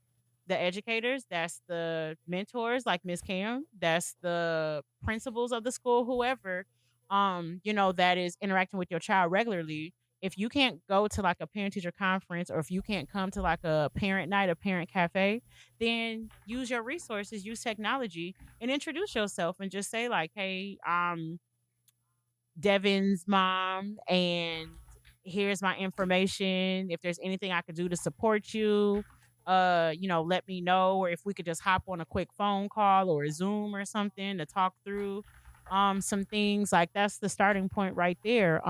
the educators, that's the mentors like Miss Cam, that's the principals of the school, whoever that is interacting with your child regularly. If you can't go to like a parent teacher conference or if you can't come to like a parent night, a parent cafe, then use your resources, use technology and introduce yourself and just say like, "Hey, Devin's mom, and here's my information. If there's anything I could do to support you, let me know. Or if we could just hop on a quick phone call or a Zoom or something to talk through some things." Like that's the starting point right there.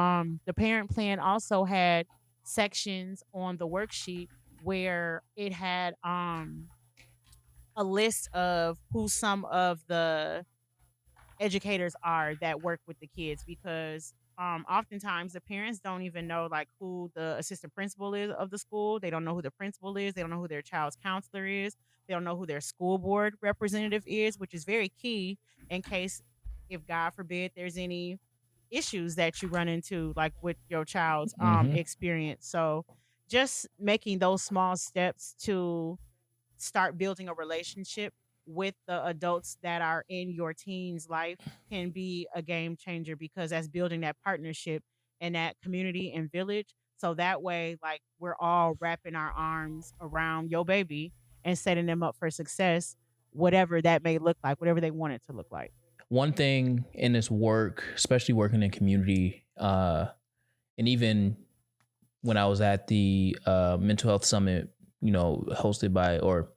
The parent plan also had sections on the worksheet where it had a list of who some of the educators are that work with the kids because oftentimes the parents don't even know like who the assistant principal is of the school. They don't know who the principal is. They don't know who their child's counselor is. They don't know who their school board representative is, which is very key in case, if God forbid, there's any issues that you run into like with your child's Mm-hmm. experience. So just making those small steps to start building a relationship with the adults that are in your teen's life can be a game changer because that's building that partnership and that community and village. So that way, like we're all wrapping our arms around your baby and setting them up for success, whatever that may look like, whatever they want it to look like. One thing in this work, especially working in community, and even when I was at the mental health summit, hosted by or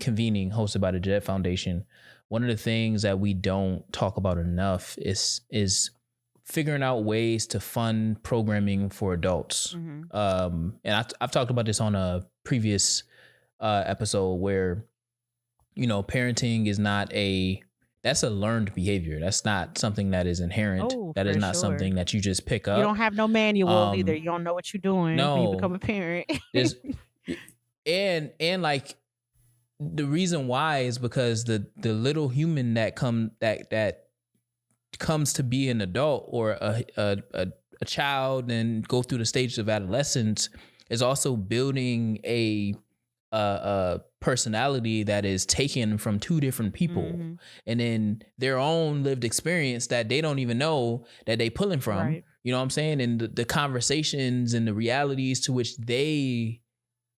convening hosted by the Jet Foundation, one of the things that we don't talk about enough is figuring out ways to fund programming for adults. And I've talked about this on a previous episode where, parenting is that's a learned behavior. That's not something that is inherent. Oh, That for is not sure. something that you just pick up. You don't have no manual either. You don't know what you're doing when you become a parent. There's and like the reason why is because the little human that comes to be an adult or a child and go through the stages of adolescence is also building a personality that is taken from two different people, and then their own lived experience that they don't even know that they pulling from. Right. You know what I'm saying? And the conversations and the realities to which they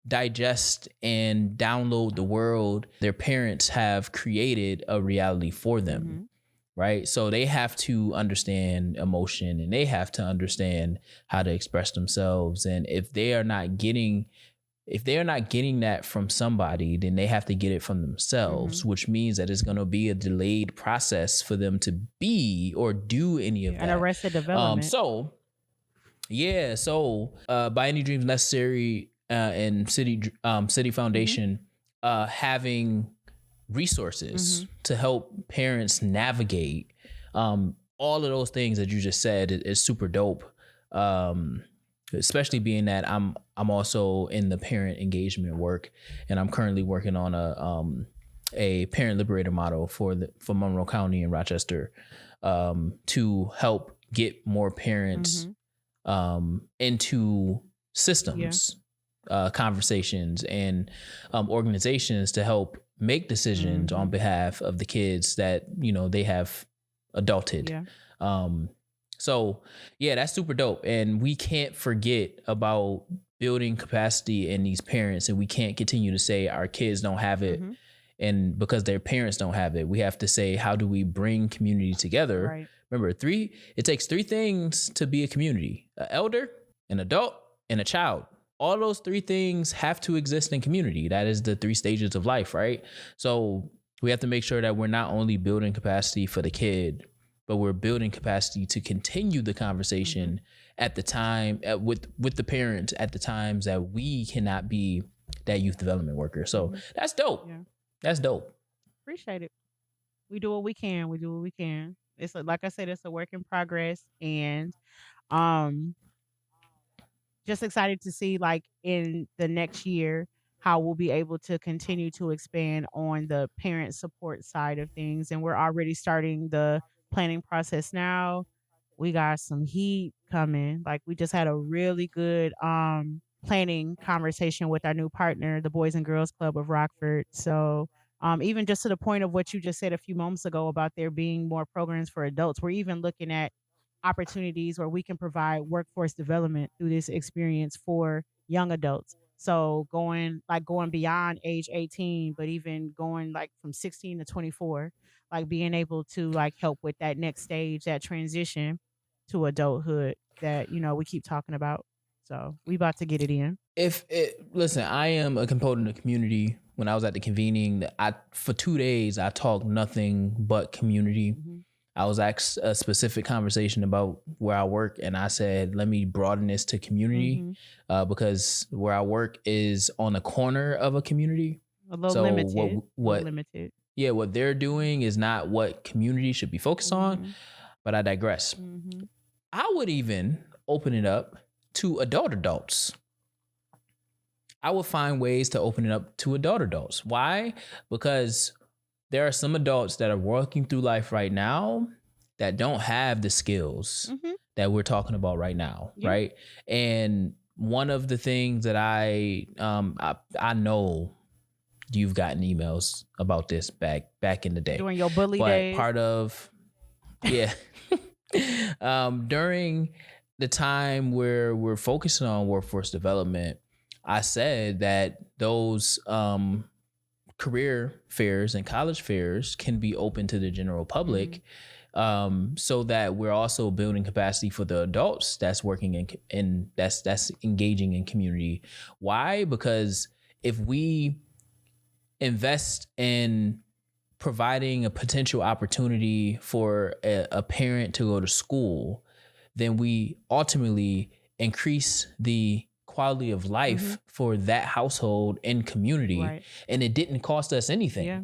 digest and download the world, their parents have created a reality for them. Right. So they have to understand emotion, and they have to understand how to express themselves. And if they are not getting that from somebody, then they have to get it from themselves, which means that it's going to be a delayed process for them to be or do any of that. And arrested development. So By Any Dreams Necessary and City Foundation having resources to help parents navigate all of those things that you just said is super dope. Especially being that I'm also in the parent engagement work, and I'm currently working on a parent liberator model for Monroe County and Rochester to help get more parents into systems, conversations, and organizations to help make decisions on behalf of the kids that they have adulted. So that's super dope. And we can't forget about building capacity in these parents, and we can't continue to say our kids don't have it. And because their parents don't have it, we have to say, how do we bring community together? Right. Remember, it takes three things to be a community: an elder, an adult, and a child. All those three things have to exist in community. That is the three stages of life, right? So we have to make sure that we're not only building capacity for the kid, but we're building capacity to continue the conversation at the time with the parents at the times that we cannot be that youth development worker. So that's dope. That's dope. Appreciate it. We do what we can. It's like I said, it's a work in progress, and just excited to see, like, in the next year, how we'll be able to continue to expand on the parent support side of things. And we're already starting the planning process now. We got some heat coming. Like, we just had a really good planning conversation with our new partner, the Boys and Girls Club of Rockford. So even just to the point of what you just said a few moments ago about there being more programs for adults, we're even looking at opportunities where we can provide workforce development through this experience for young adults. So going beyond age 18, but even going like from 16 to 24, like being able to like help with that next stage, that transition to adulthood that, we keep talking about. So we about to get it in. Listen, I am a component of community. When I was at the convening, for 2 days, I talked nothing but community. I was asked a specific conversation about where I work, and I said, let me broaden this to community because where I work is on the corner of a community. A little limited. Limited. Yeah, what they're doing is not what community should be focused on, but I digress. I would even open it up to adults. I would find ways to open it up to adults. Why? Because there are some adults that are working through life right now that don't have the skills that we're talking about right now, right? And one of the things that I know you've gotten emails about this back in the day. During your bully days. Part of, during the time where we're focusing on workforce development, I said that those career fairs and college fairs can be open to the general public, so that we're also building capacity for the adults that's working in that's engaging in community. Why? Because if we invest in providing a potential opportunity for a parent to go to school then we ultimately increase the quality of life for that household and community. Right. And it didn't cost us anything. Yeah.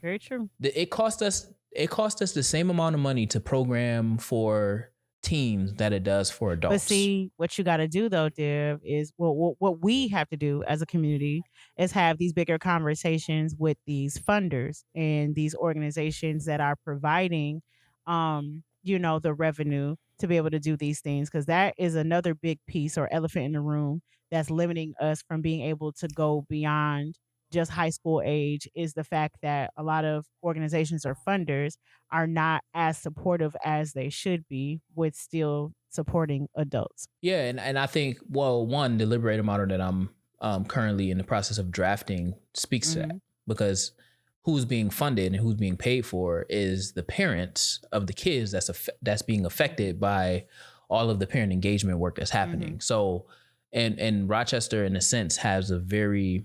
Very true. It cost us the same amount of money to program for teams that it does for adults. But see, what you got to do though, Div, is what we have to do as a community is have these bigger conversations with these funders and these organizations that are providing, the revenue to be able to do these things, because that is another big piece or elephant in the room that's limiting us from being able to go beyond just high school age, is the fact that a lot of organizations or funders are not as supportive as they should be with still supporting adults. Yeah, and I think, well, one, the liberator model that I'm currently in the process of drafting speaks to that, because who's being funded and who's being paid for is the parents of the kids that's being affected by all of the parent engagement work that's happening. So, and Rochester, in a sense, has a very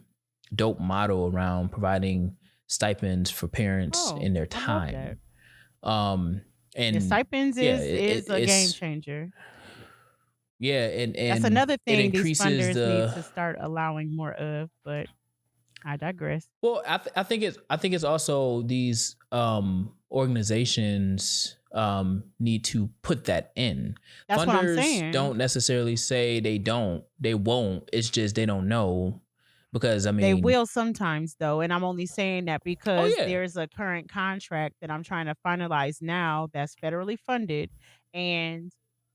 dope model around providing stipends for parents in their time. And stipends is a game changer. Yeah, and that's another thing these funders need to start allowing more of, but I digress. Well, I think it's also these organizations need to put that in. That's Funders what I'm saying. Don't necessarily say they won't. It's just they don't know. Because, I mean, they will sometimes though, and I'm only saying that because there's a current contract that I'm trying to finalize now that's federally funded, and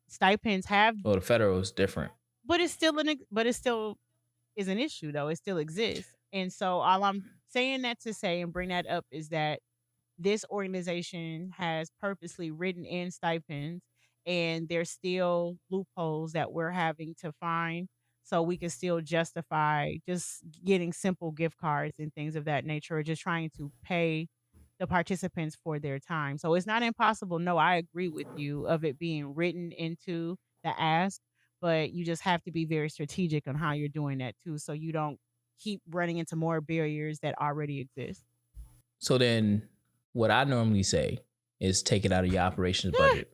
stipends have. Well, the federal is different, but it still is an issue though. It still exists, and so all I'm saying that to say and bring that up is that this organization has purposely written in stipends, and there's still loopholes that we're having to find so we can still justify just getting simple gift cards and things of that nature, or just trying to pay the participants for their time. So it's not impossible. No, I agree with you of it being written into the ask, but you just have to be very strategic on how you're doing that too, so you don't keep running into more barriers that already exist. So then what I normally say is take it out of your operations budget.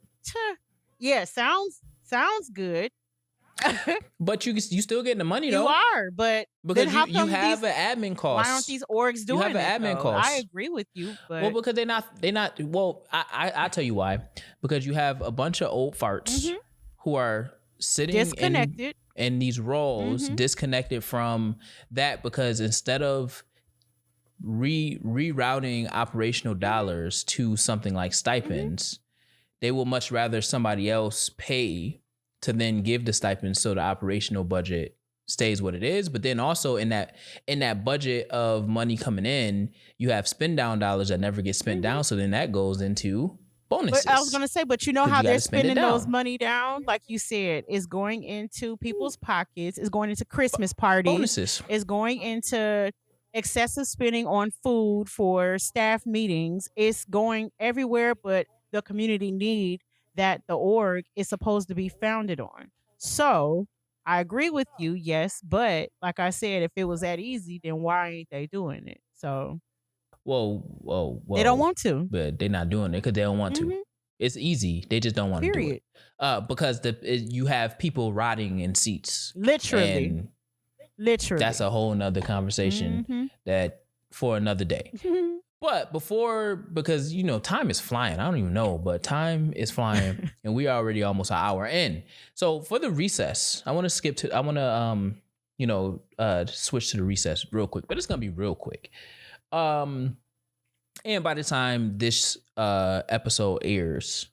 Yeah, sounds good. But you still getting the money though. You are, but because you have an admin cost. Why aren't these orgs doing it? You have an admin cost. I agree with you, but well, because they're not. Well, I tell you why. Because you have a bunch of old farts who are sitting disconnected in these roles, disconnected from that, because instead of rerouting operational dollars to something like stipends, they will much rather somebody else pay to then give the stipends so the operational budget stays what it is. But then also in that budget of money coming in, you have spend down dollars that never get spent down. So then that goes into bonuses. But I was going to say, but you know how they're spending those money down? Like you said, is going into people's pockets, is going into Christmas parties, bonuses, is going into excessive spending on food for staff meetings. It's going everywhere, but the community need that the org is supposed to be founded on. So I agree with you, yes, but like I said, if it was that easy, then why ain't they doing it? So, well, they don't want to, but they're not doing it because they don't want to. It's easy; they just don't want to do it. Because you have people rotting in seats, literally. That's a whole nother conversation that for another day. But because time is flying. I don't even know, but time is flying, and we are already almost an hour in. So for the recess, I want to switch to the recess real quick, but it's gonna be real quick. And by the time this episode airs,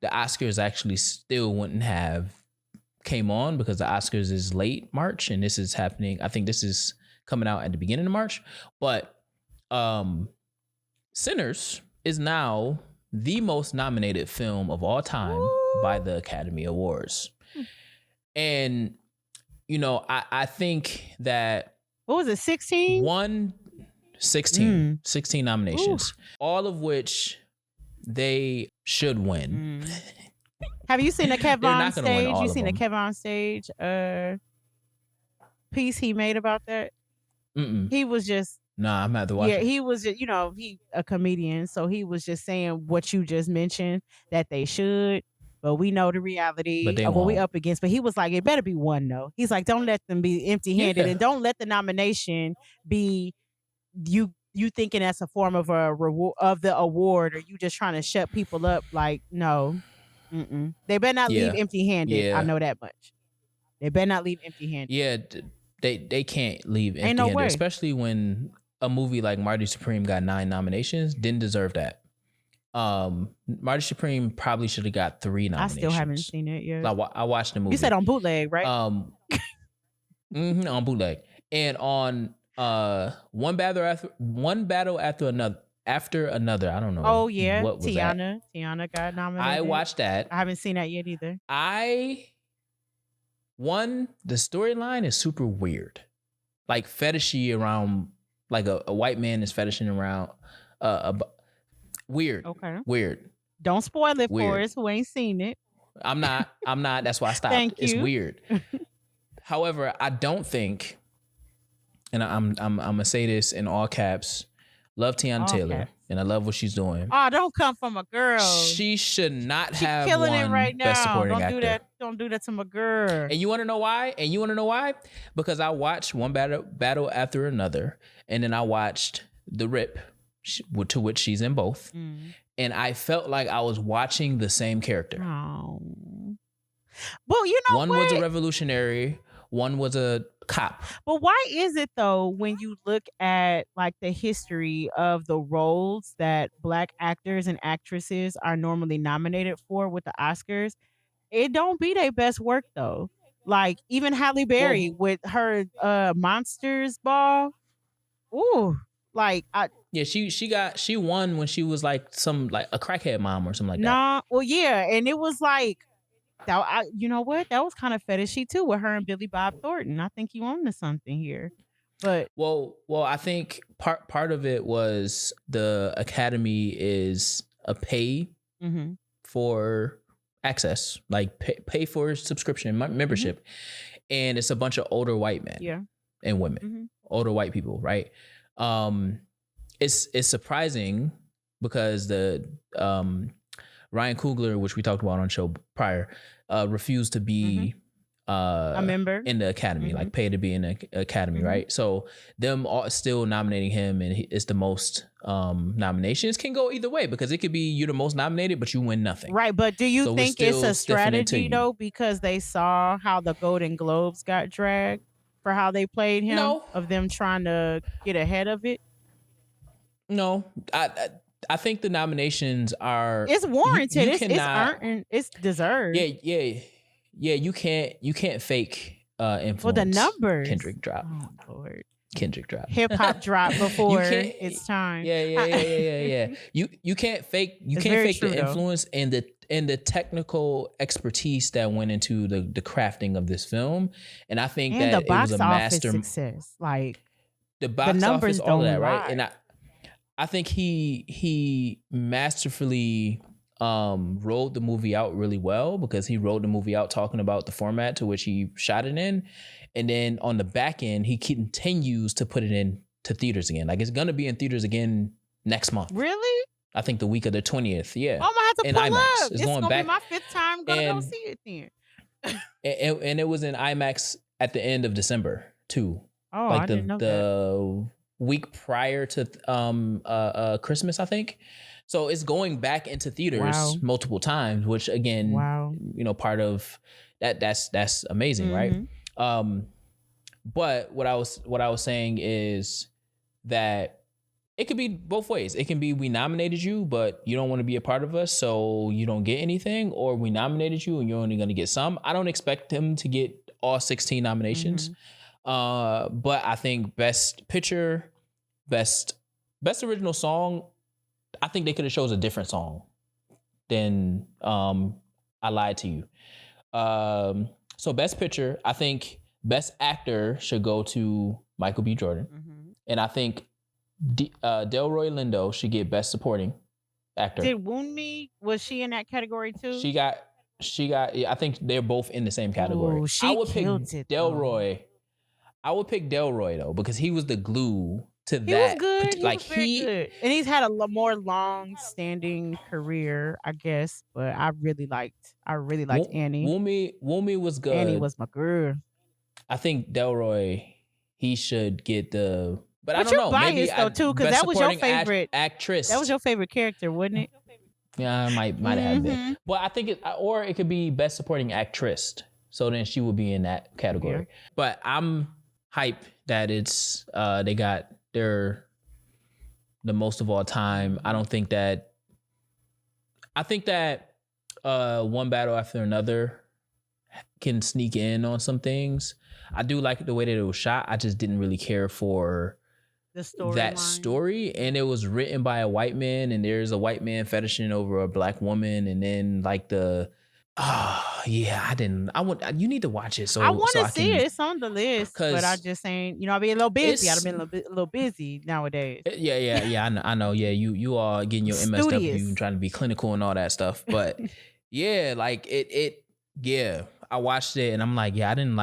the Oscars actually still wouldn't have came on, because the Oscars is late March, and this is happening. I think this is coming out at the beginning of March, but Sinners is now the most nominated film of all time by the Academy Awards. And, I think that... What was it, 16? 16 nominations, all of which they should win. Have you seen the Kev on stage? You seen the Kev on stage piece he made about that? He was just... Nah, I'm at the watch. Yeah, he was just, he a comedian, so he was just saying what you just mentioned, that they should. but we know the But reality they of what we won't. up against. But he was like, it better be one though. He's like, don't let them be empty handed, Yeah. and don't let the nomination be you thinking that's a form of a reward of the award, or you just trying to shut people up. Like, no, they better not leave Yeah. empty handed. I Yeah. know that much. They better not leave empty handed. Yeah. They can't leave Ain't no empty-handed, way. especially when a movie like Marty Supreme got 9 nominations. Didn't deserve that. Marty Supreme probably should have got 3 I nominations. still haven't seen it yet. I watched the movie. You said on bootleg, right? on bootleg, and on one battle after another. I don't know. Oh yeah, what was that? Tiana got nominated. I watched that. I haven't seen that yet either. The storyline is super weird, like fetishy around, like a white man is fetishing around weird. Okay. Weird. Don't spoil it for Weird. us who ain't seen it. I'm not. That's why I stopped. Thank It's you. weird. However, I don't think, and I'm gonna say this in all caps. Love Tiana All Taylor, caps. and I love what she's doing. Oh, don't come from a girl. She should not She have killing won it right Best now. Supporting Don't Actor. do that. Don't do that to my girl. And you want to know why? Because I watched one battle after another, and then I watched The Rip, to which she's in both, and I felt like I was watching the same character. Oh. Well, you know one what? was a revolutionary, one was a cop. But why is it though, when you look at like the history of the roles that Black actors and actresses are normally nominated for with the Oscars, it don't be their best work though. Like even Halle Berry with her Monsters Ball. Ooh, like Yeah, she won when she was like a crackhead mom or something like that. nah. Well, yeah, and it was like that. You know what? That was kind of fetishy too with her and Billy Bob Thornton. I think you own to something here. But well, I think part of it was the Academy is a pay for access, like pay for subscription membership, and it's a bunch of older white men and women, older white people, right? It's surprising because the Ryan Coogler, which we talked about on show prior, refused to be a member in the Academy, like pay to be in the Academy, right? So them all still nominating him, and it's the most nominations. Can go either way because it could be you're the most nominated, but you win nothing. Right, but do you think it's a strategy though, you. because they saw how the Golden Globes got dragged for how they played him, of them trying to get ahead of it? No, I think the nominations are. It's warranted. It's earned. It's deserved. Yeah. You can't fake influence. Well, the numbers. Kendrick drop. Oh Lord. Kendrick drop. Hip hop drop before it's time. Yeah. You can't fake. You can't fake the influence and the technical expertise that went into the crafting of this film. And I think that it was a master success. Like the box numbers office, all of don't that, right? lie. And I think he masterfully rolled the movie out really well, because he rolled the movie out talking about the format to which he shot it in. And then on the back end, he continues to put it in to theaters again. Like it's going to be in theaters again next month. Really? I think the week of the 20th. Yeah. Oh, I'm gonna have to in pull IMAX. up. It's going to be my 5th time going to go see it then. and it was in IMAX at the end of December too. Oh, like I didn't know that. Week prior to Christmas, I think. So it's going back into theaters multiple times, which again, part of that's amazing, right? But what I was saying is that it could be both ways. It can be we nominated you, but you don't want to be a part of us, so you don't get anything, or we nominated you and you're only going to get some. I don't expect him to get all 16 nominations. But I think best picture, best original song, I think they could have chose a different song than I Lied to You. So best picture, I think best actor should go to Michael B. Jordan. And I think Delroy Lindo should get best supporting actor. Did Wunmi, was she in that category too? She got I think they're both in the same category. Ooh, she I would pick killed it, Delroy. I would pick Delroy though, because he was the glue to He was that. good. He Like was very he good, and he's had a more long-standing career, I guess. But I really liked Annie. Wumi was Annie good. was my girl. I think Delroy, he should get the, but I But don't you're know. Maybe biased though too, because best supporting that was actress. your favorite character, wasn't it? Yeah, I might have been. Mm-hmm. Well, I think or it could be best supporting actress. So then she would be in that category. Yeah. But I'm hyped that it's they got their the most of all time. I think that one battle after another can sneak in on some things. I do like the way that it was shot. I just didn't really care for The that storyline. story, and it was written by a white man, and there's a white man fetishing over a black woman, and then like you need to watch it I so want to I see it. can, It's on the list, but I cause just ain't. I've been a little busy. I've it's been a little busy nowadays. yeah, I know. Yeah, you are getting your MSW and Studious. trying to be clinical and all that stuff. But yeah, like yeah, I watched it and I'm like, yeah, I didn't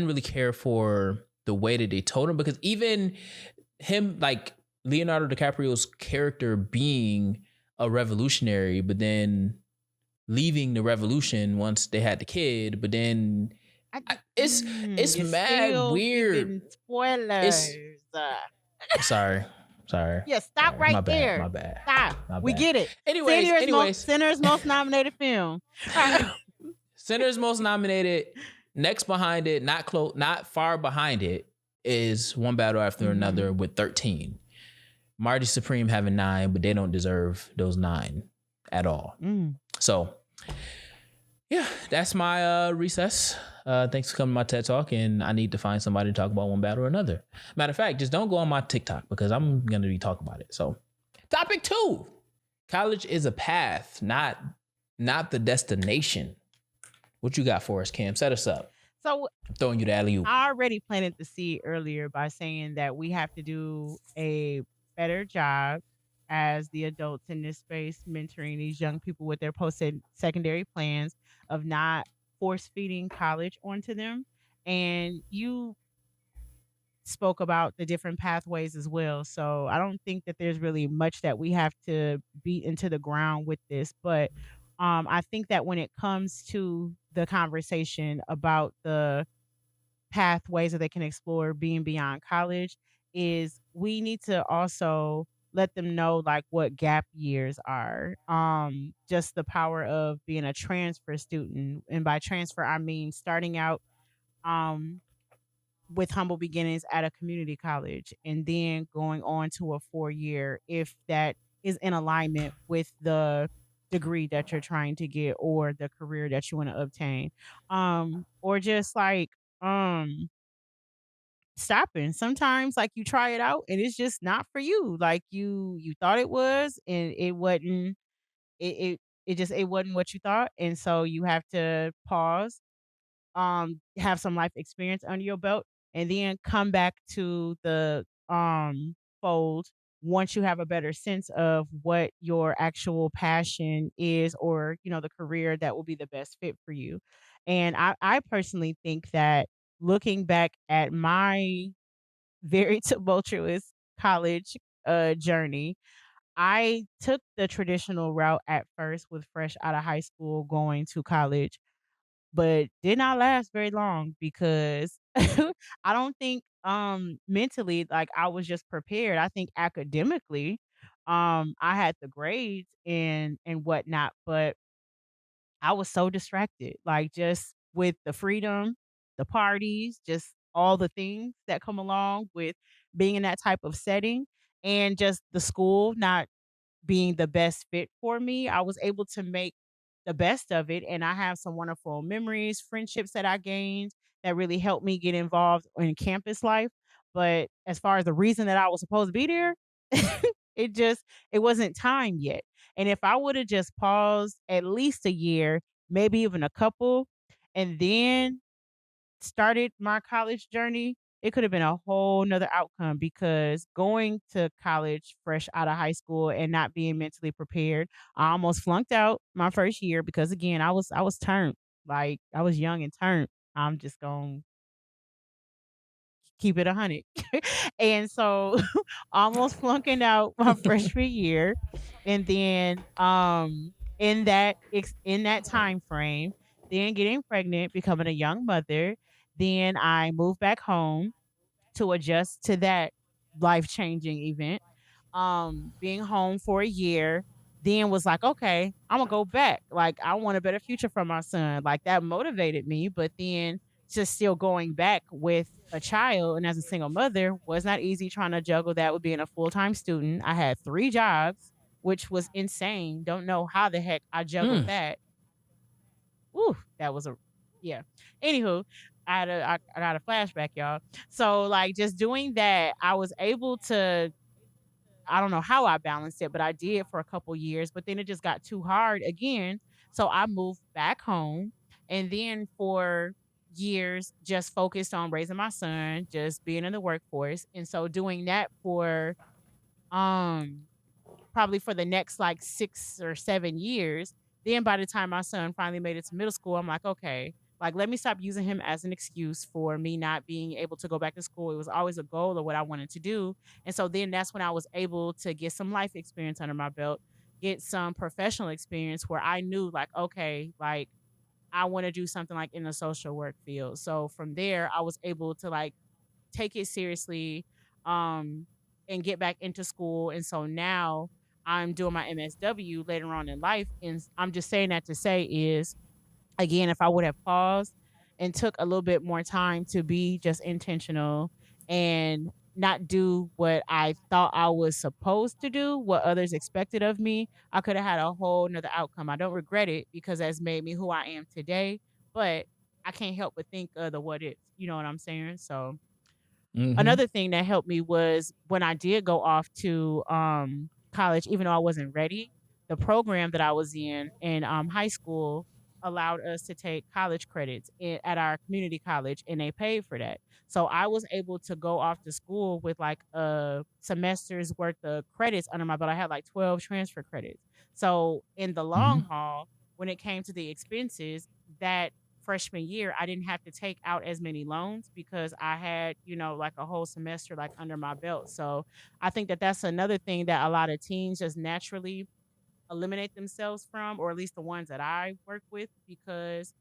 really care for the way that they told him, because even him, like Leonardo DiCaprio's character being a revolutionary, but then leaving the revolution once they had the kid, but then it's You're mad still weird. giving spoilers. It's sorry. Yeah, stop right My bad. there. My bad. Stop. My We bad. get it. Anyways, Sinner's most nominated film. Sinner's most nominated. Next behind it, not far behind it, is One Battle After Another with 13. Marty Supreme having 9, but they don't deserve those 9 at all. So yeah, that's my recess. Thanks for coming to my TED Talk, and I need to find somebody to talk about One Battle or Another. Matter of fact, just don't go on my TikTok, because I'm going to be talking about it. So topic 2, college is a path, not the destination. What you got for us, Cam? Set us up. So I'm throwing you the alley-oop. I already planted the seed earlier by saying that we have to do a better job as the adults in this space, mentoring these young people with their post-secondary plans, of not force feeding college onto them. And you spoke about the different pathways as well. So I don't think that there's really much that we have to beat into the ground with this. But I think that when it comes to the conversation about the pathways that they can explore being beyond college, is we need to also let them know like what gap years are. Just the power of being a transfer student, and by transfer I mean starting out um with humble beginnings at a community college and then going on to a 4 year, if that is in alignment with the degree that you're trying to get or the career that you want to obtain. Or just like stopping sometimes, like you try it out and it's just not for you, like you thought it was, and it wasn't. It wasn't what you thought, and so you have to pause, have some life experience under your belt, and then come back to the fold once you have a better sense of what your actual passion is, or the career that will be the best fit for you. And I personally think that, looking back at my very tumultuous college journey, I took the traditional route at first with fresh out of high school going to college, but did not last very long because I don't think mentally, like, I was just prepared. I think academically I had the grades and whatnot, but I was so distracted, like, just with the freedom, the parties, just all the things that come along with being in that type of setting, and just the school not being the best fit for me. I was able to make the best of it, and I have some wonderful memories, friendships that I gained that really helped me get involved in campus life. But as far as the reason that I was supposed to be there, it wasn't time yet. And if I would have just paused at least a year, maybe even a couple, and then started my college journey, it could have been a whole nother outcome, because going to college fresh out of high school and not being mentally prepared, I almost flunked out my first year because, again, I was turned. Like, I was young and turned. I'm just going to keep it 100. And so almost flunking out my freshman year, and then in that time frame, then getting pregnant, becoming a young mother, then I moved back home to adjust to that life-changing event. Being home for a year, then was like, okay, I'm gonna go back. Like, I want a better future for my son. Like, that motivated me. But then just still going back with a child and as a single mother was not easy, trying to juggle that with being a full-time student. I had 3 jobs, which was insane. Don't know how the heck I juggled Mm. that. Ooh, that was a yeah. Anywho, I got a flashback, y'all. So like just doing that, I was able to, I don't know how I balanced it, but I did for a couple years, but then it just got too hard again. So I moved back home, and then for years just focused on raising my son, just being in the workforce. And so doing that for um probably for the next like 6 or 7 years. Then by the time my son finally made it to middle school, I'm like, okay, like let me stop using him as an excuse for me not being able to go back to school. It was always a goal of what I wanted to do. And so then that's when I was able to get some life experience under my belt, get some professional experience where I knew like, okay, like I want to do something like in the social work field. So from there, I was able to like take it seriously, um, and get back into school. And so now I'm doing my MSW later on in life. And I'm just saying that to say is, again, if I would have paused and took a little bit more time to be just intentional and not do what I thought I was supposed to do, what others expected of me, I could have had a whole nother outcome. I don't regret it because that's made me who I am today, but I can't help but think of the what ifs. You know what I'm saying? So Mm-hmm. another thing that helped me was when I did go off to college, even though I wasn't ready, the program that I was in high school allowed us to take college credits at our community college, and they paid for that. So I was able to go off to school with like a semester's worth of credits under my belt. I had like 12 transfer credits. So in the Mm-hmm. long haul, when it came to the expenses, that freshman year, I didn't have to take out as many loans because I had, like a whole semester like under my belt. So I think that that's another thing that a lot of teens just naturally eliminate themselves from, or at least the ones that I work with, because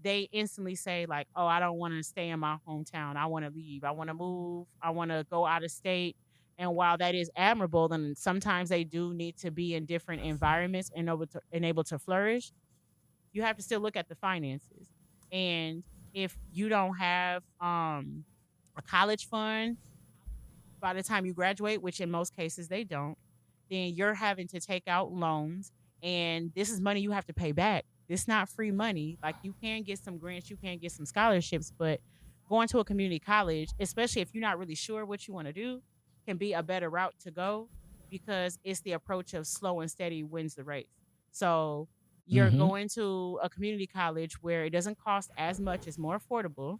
they instantly say like, "Oh, I don't want to stay in my hometown. I want to leave. I want to move. I want to go out of state." And while that is admirable, then sometimes they do need to be in different environments and able to flourish. You have to still look at the finances. And if you don't have a college fund by the time you graduate, which in most cases they don't, then you're having to take out loans, and this is money you have to pay back. It's not free money. Like, you can get some grants, you can get some scholarships, but going to a community college, especially if you're not really sure what you want to do, can be a better route to go because it's the approach of slow and steady wins the race. So you're Mm-hmm. going to a community college where it doesn't cost as much, it's more affordable,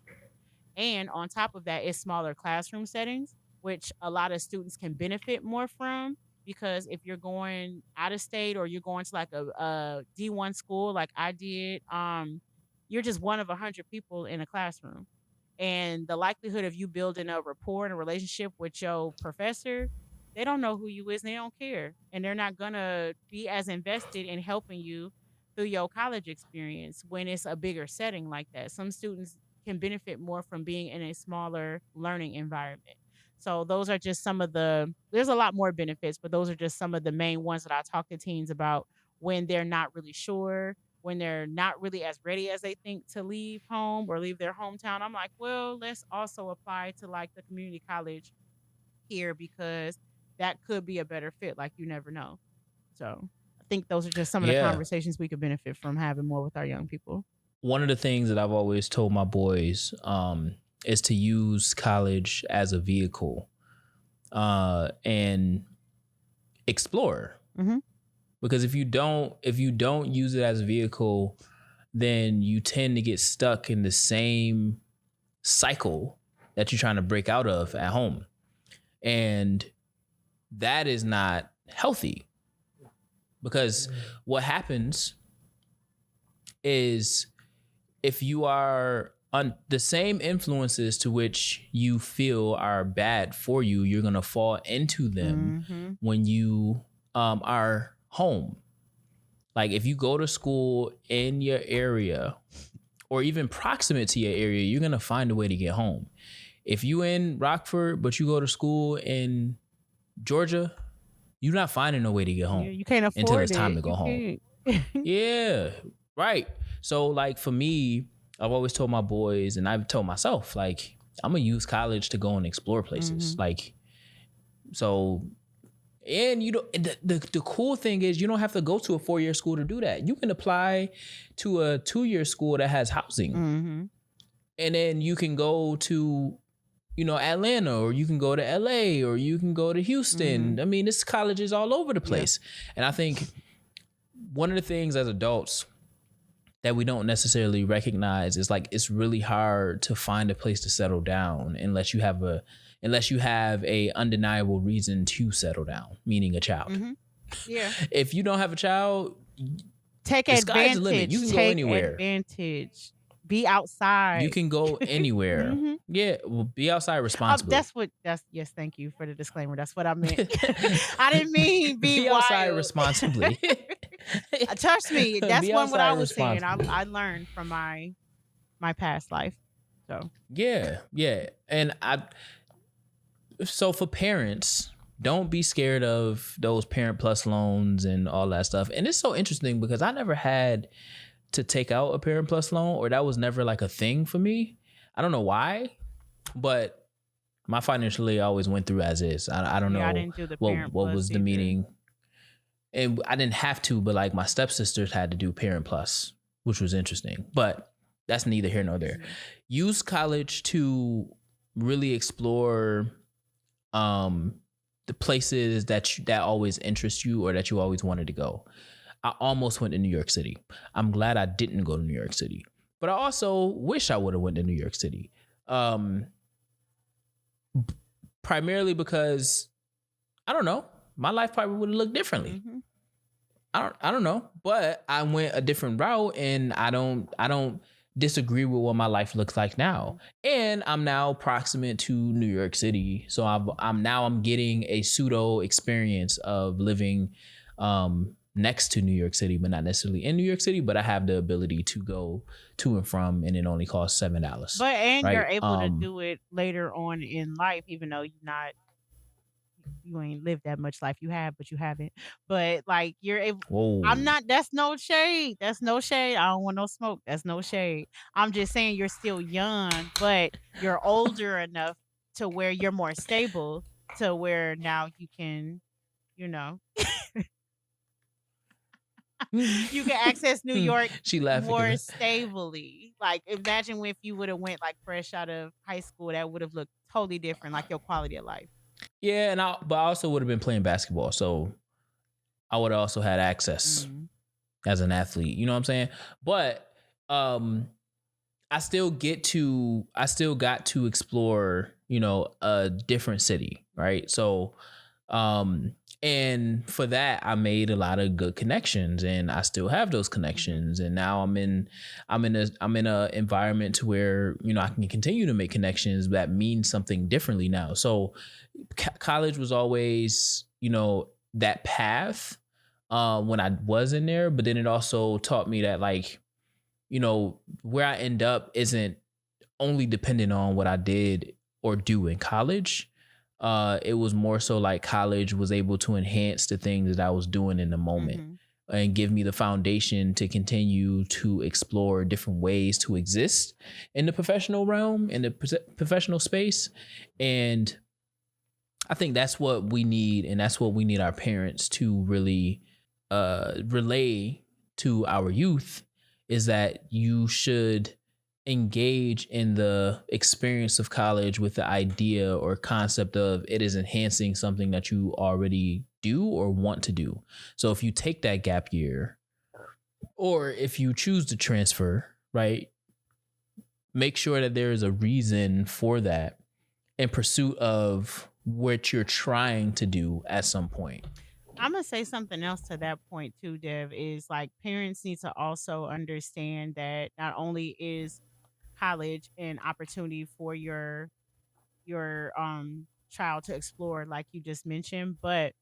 and on top of that, it's smaller classroom settings, which a lot of students can benefit more from. Because if you're going out of state or you're going to like a D1 school like I did, you're just one of 100 people in a classroom. And the likelihood of you building a rapport and a relationship with your professor, they don't know who you is and they don't care. And they're not gonna be as invested in helping you through your college experience when it's a bigger setting like that. Some students can benefit more from being in a smaller learning environment. So those are just some of there's a lot more benefits, but those are just some of the main ones that I talk to teens about when they're not really sure, when they're not really as ready as they think to leave home or leave their hometown. I'm like, well, let's also apply to like the community college here because that could be a better fit. Like, you never know. So I think those are just some of the Yeah. conversations we could benefit from having more with our young people. One of the things that I've always told my boys is to use college as a vehicle and explore. Mm-hmm. Because if you don't use it as a vehicle, then you tend to get stuck in the same cycle that you're trying to break out of at home. And that is not healthy, because what happens is if you are on the same influences to which you feel are bad for you, you're gonna fall into them when you are home. Like if you go to school in your area or even proximate to your area, you're gonna find a way to get home. If you in Rockford but you go to school in Georgia, you're not finding no way to get home You can't afford until it's it. time to go You home. can't. Yeah, right. So like for me, I've always told my boys and I've told myself, like, I'm gonna use college to go and explore places. Like, so, and you know, the cool thing is you don't have to go to a 4-year school to do that. You can apply to a 2-year school that has housing. And then you can go to, you know, Atlanta, or you can go to LA, or you can go to Houston. I mean, this colleges all over the place. And I think one of the things as adults that we don't necessarily recognize is like it's really hard to find a place to settle down unless you have a undeniable reason to settle down, meaning a child. Yeah. If you don't have a child, Take the sky's the limit. advantage. You can go Take anywhere. advantage. Be outside. You can go anywhere. Yeah, well, be outside responsibly. Yes, thank you for the disclaimer. That's what I meant. I didn't mean be outside wild. responsibly. Trust me, that's Be what I outside was saying. responsibly. I learned from my past life. So Yeah. And so for parents, don't be scared of those Parent Plus loans and all that stuff. And it's so interesting because I never had to take out a Parent Plus loan, or that was never like a thing for me. I don't know why, but my financial aid always went through as is. I don't know I didn't do the what Parent was Plus the either. meaning. And I didn't have to, but like my stepsisters had to do Parent Plus, which was interesting. But that's neither here nor there. Use college to really explore the places that always interest you or that you always wanted to go. I almost went to New York City. I'm glad I didn't go to New York City, but I also wish I would have went to New York City. Primarily because I don't know, my life probably would have looked differently. I don't know, but I went a different route, and I don't disagree with what my life looks like now. And I'm now proximate to New York City, so I'm getting a pseudo experience of living next to New York City, but not necessarily in New York City. But I have the ability to go to and from, and it only costs $7. But right? you're able to do it later on in life, even though you ain't lived that much life. You have, but you haven't. But like you're able. Whoa. I'm not. That's no shade. That's no shade. I don't want no smoke. That's no shade. I'm just saying you're still young, but you're older enough to where you're more stable, to where now you can, you know, you can access New York She laughing. more stably. Like imagine if you would have went like fresh out of high school, that would have looked totally different, like your quality of life. Yeah, but I also would have been playing basketball, so I would have also had access as an athlete. You know what I'm saying? But I still got to explore, you know, a different city, right? So and for that I made a lot of good connections, and I still have those connections. And now I'm in a environment to where, you know, I can continue to make connections that mean something differently now. So college was always, you know, that path when I was in there, but then it also taught me that, like, you know, where I end up isn't only dependent on what I did or do in college. It was more so like college was able to enhance the things that I was doing in the moment and give me the foundation to continue to explore different ways to exist in the professional realm, in the professional space. And I think that's what we need, and that's what we need our parents to really relay to our youth, is that you should engage in the experience of college with the idea or concept of it is enhancing something that you already do or want to do. So if you take that gap year, or if you choose to transfer, right, make sure that there is a reason for that in pursuit of what you're trying to do at some point. I'm gonna say something else to that point too, Dev, is like parents need to also understand that not only is college and opportunity for your child to explore, like you just mentioned. But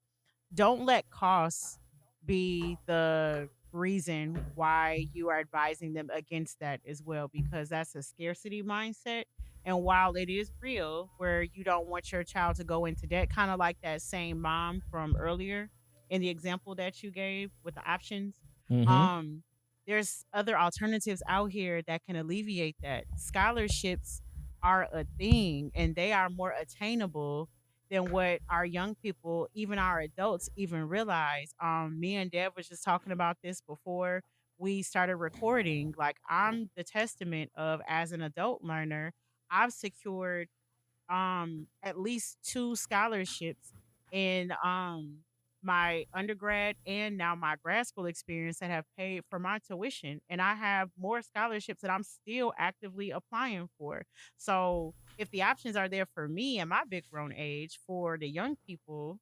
don't let costs be the reason why you are advising them against that as well, because that's a scarcity mindset. And while it is real where you don't want your child to go into debt, kind of like that same mom from earlier in the example that you gave with the options, Mm-hmm. um, there's other alternatives out here that can alleviate that. Scholarships are a thing and they are more attainable than what our young people, even our adults, even realize. Me and Deb was just talking about this before we started recording. Like, I'm the testament of, as an adult learner, I've secured at least two scholarships in my undergrad and now my grad school experience that have paid for my tuition, and I have more scholarships that I'm still actively applying for. So if the options are there for me and my big grown age, for the young people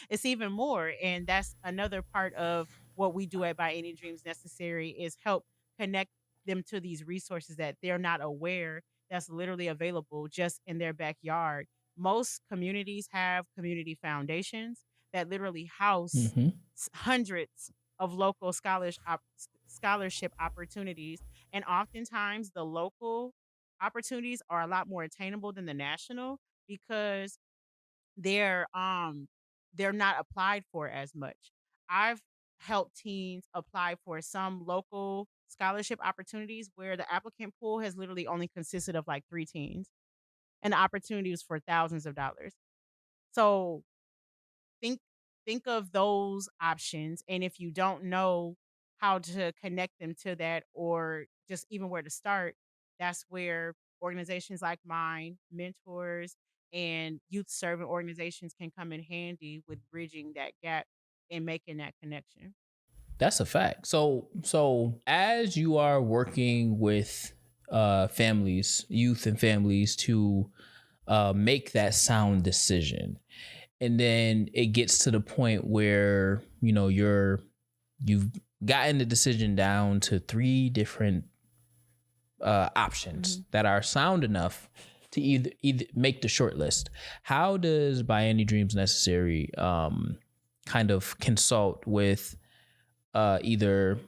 it's even more. And that's another part of what we do at By Any Dreams Necessary, is help connect them to these resources that they're not aware that's literally available just in their backyard. Most communities have community foundations that literally house Mm-hmm. hundreds of local scholarship opportunities. And oftentimes the local opportunities are a lot more attainable than the national, because they're um they're not applied for as much. I've helped teens apply for some local scholarship opportunities where the applicant pool has literally only consisted of like 3 teens, and the opportunity was for thousands of dollars. So think think of those options, and if you don't know how to connect them to that, or just even where to start, that's where organizations like mine, mentors, and youth servant organizations can come in handy with bridging that gap and making that connection. That's a fact. So as you are working with families, youth and families to make that sound decision, and then it gets to the point where you've gotten the decision down to three different options Mhm. that are sound enough to either make the short list. How does By Any Dreams Necessary kind of consult with either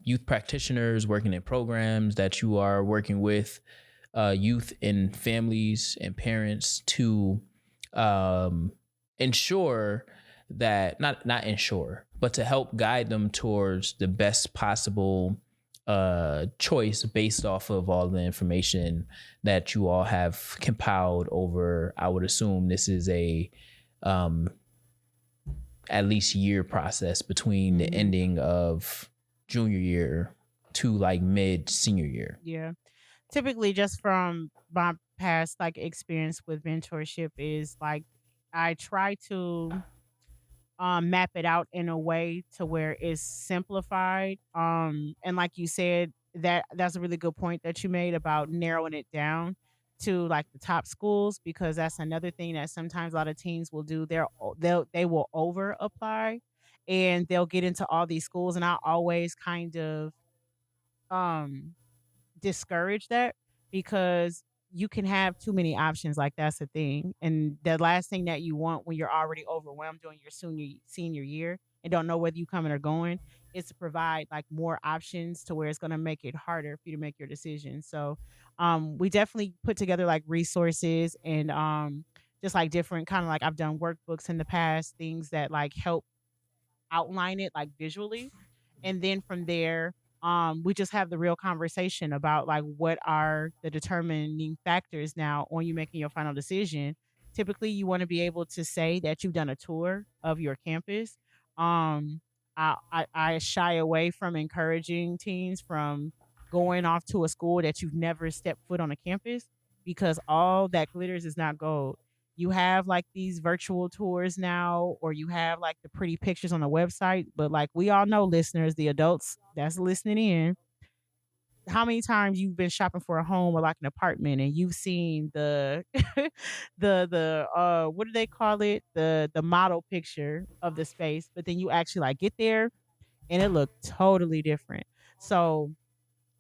youth practitioners working in programs that you are working with, youth and families and parents, to um, ensure that not ensure, but to help guide them towards the best possible choice based off of all the information that you all have compiled over, I would assume this is a um, at least year process between the Mhm. ending of junior year to like mid senior year. Yeah. Typically, just from my past like experience with mentorship, is like I try to map it out in a way to where it's simplified. And like you said, that's a really good point that you made about narrowing it down to like the top schools, because that's another thing that sometimes a lot of teens will do. They will over apply, and they'll get into all these schools, and I always kind of um discourage that, because you can have too many options. Like, that's the thing. And the last thing that you want when you're already overwhelmed during your senior year and don't know whether you coming or going, is to provide like more options to where it's going to make it harder for you to make your decision. So we definitely put together like resources, and just like different kind of, like, I've done workbooks in the past, things that like help outline it like visually. And then from there, we just have the real conversation about like what are the determining factors now on you making your final decision. Typically, you want to be able to say that you've done a tour of your campus. Um, I shy away from encouraging teens from going off to a school that you've never stepped foot on a campus, because all that glitters is not gold. You have like these virtual tours now, or you have like the pretty pictures on the website, but like we all know, listeners, the adults that's listening in, how many times you've been shopping for a home or like an apartment, and you've seen the the what do they call it, the model picture of the space, but then you actually like get there and it looked totally different. So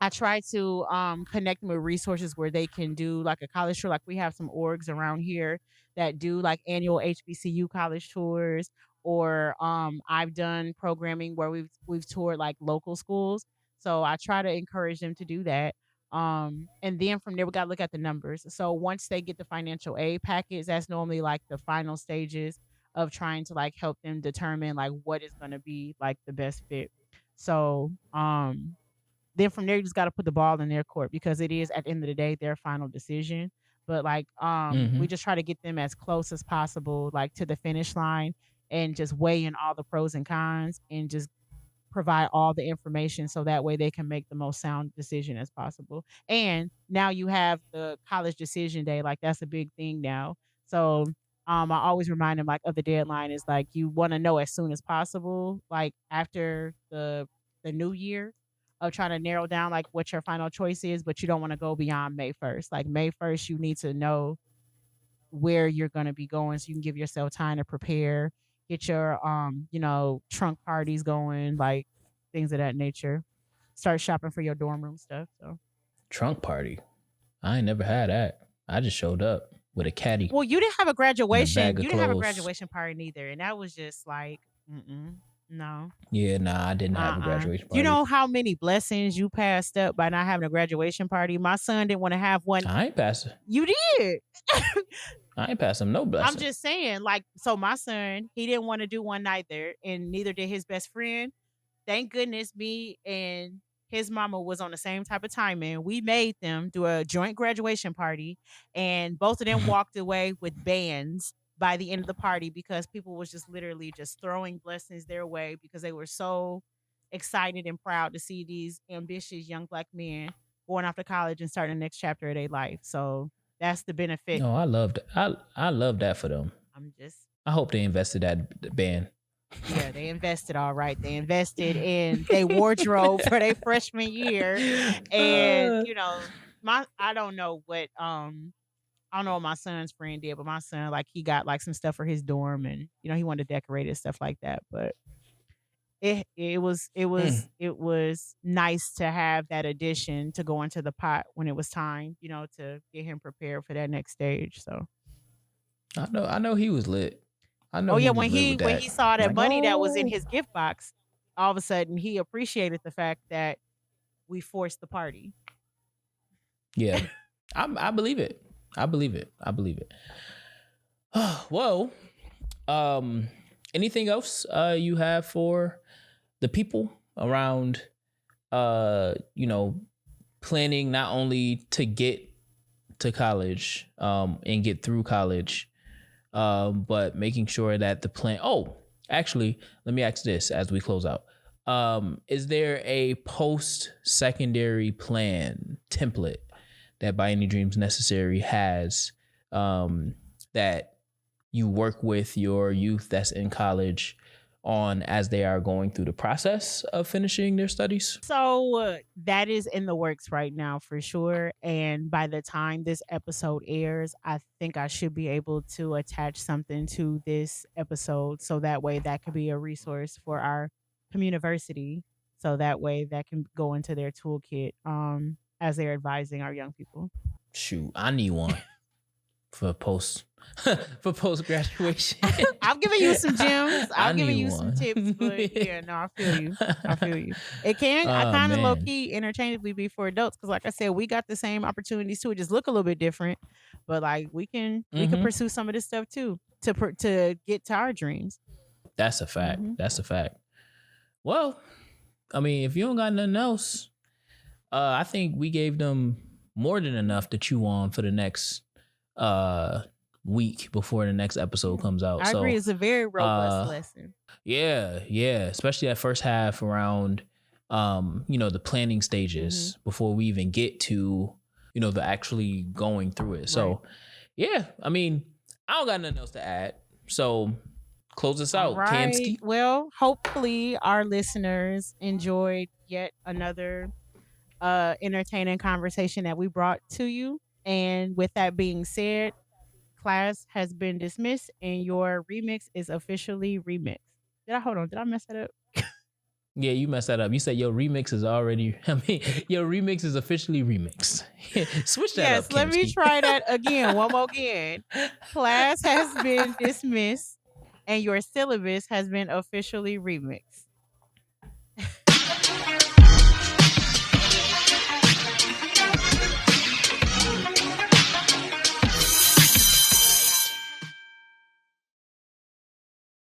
I try to connect them with resources where they can do like a college tour. Like we have some orgs around here that do like annual HBCU college tours, or I've done programming where we've toured like local schools. So I try to encourage them to do that. And then from there we gotta look at the numbers. So once they get the financial aid package, that's normally like the final stages of trying to like help them determine like what is gonna be like the best fit. So then from there you just got to put the ball in their court because it is at the end of the day their final decision. But like we Mm-hmm. just try to get them as close as possible like to the finish line, and just weigh in all the pros and cons and just provide all the information so that way they can make the most sound decision as possible. And now you have the college decision day, like that's a big thing now. So I always remind them like of the deadline is like you want to know as soon as possible, like after the new year, of trying to narrow down like what your final choice is, but you don't want to go beyond May 1st. Like May 1st, you need to know where you're going to be going so you can give yourself time to prepare, get your trunk parties going, like things of that nature. Start shopping for your dorm room stuff. So Trunk party. I ain't never had that. I just showed up with a caddy well, you didn't have a and a graduation. bag of You didn't have a clothes. graduation party neither, and that was just like, no, Yeah, nah, I didn't have a uh-uh. graduation You party. know how many blessings you passed up by not having a graduation party? My son didn't want to have one. I ain't passing. You did. I ain't passing no I'm blessing. just saying, like, so my son, he didn't want to do one neither, and neither did his best friend. Thank goodness me and his mama was on the same type of timing. We made them do a joint graduation party, and both of them walked away with bands by the end of the party because people was just literally just throwing blessings their way because they were so excited and proud to see these ambitious young black men going off to college and starting the next chapter of their life. So that's the benefit. No, I loved. I love that for them. I'm just I hope they invested that band. Yeah, they invested all right. They invested in their wardrobe for their freshman year. And, Uh, my I don't know what my son's friend did, but my son like he got like some stuff for his dorm, and he wanted to decorate it, stuff like that. But mm, it was nice to have that addition to go into the pot when it was time, to get him prepared for that next stage. So I know he was lit. I know oh he yeah, was when lit he with when that. he saw that Like, money that was in oh, his gift box, all of a sudden he appreciated the fact that we forced the party. yeah, I believe it. I believe it. I believe it. Well, um, anything else you have for the people around you know, planning not only to get to college and get through college, but making sure that the plan. Oh, actually, let me ask this as we close out. Is there a post secondary plan template that By Any Dreams Necessary has that you work with your youth that's in college on as they are going through the process of finishing their studies? So that is in the works right now for sure. And by the time this episode airs, I think I should be able to attach something to this episode so that way that could be a resource for our community. So that way that can go into their toolkit as they're advising our young people. Shoot, I need one for post for post graduation. I've given you some gems. I I've given need you some tips, one. but yeah, no, I feel you. I feel you. It can I Oh kind of low man. key interchangeably be for adults because, like I said, we got the same opportunities too. It just look a little bit different, but like we can Mm-hmm. pursue some of this stuff too to get to our dreams. That's a fact. Hmm. That's a fact. Well, I mean, if you don't got nothing else, I think we gave them more than enough to chew on for the next uh week before the next episode Yeah, comes out. I agree. So It's a very robust uh lesson. yeah, yeah, especially that first half around the planning Hmm. stages before we even get to, the actually going through it. Right. So yeah, I mean, I don't got nothing else to add. So close us All out, right. Kamski. Well, hopefully our listeners enjoyed yet another entertaining conversation that we brought to you. And with that being said, class has been dismissed and your remix is officially remixed. Did I hold on? Did I mess that up? Yeah, you messed that up. You said your remix is already. I mean, your remix is officially remixed. Switch that up, Yes, let me Kimsky. try that again. One more again. Class has been dismissed and your syllabus has been officially remixed.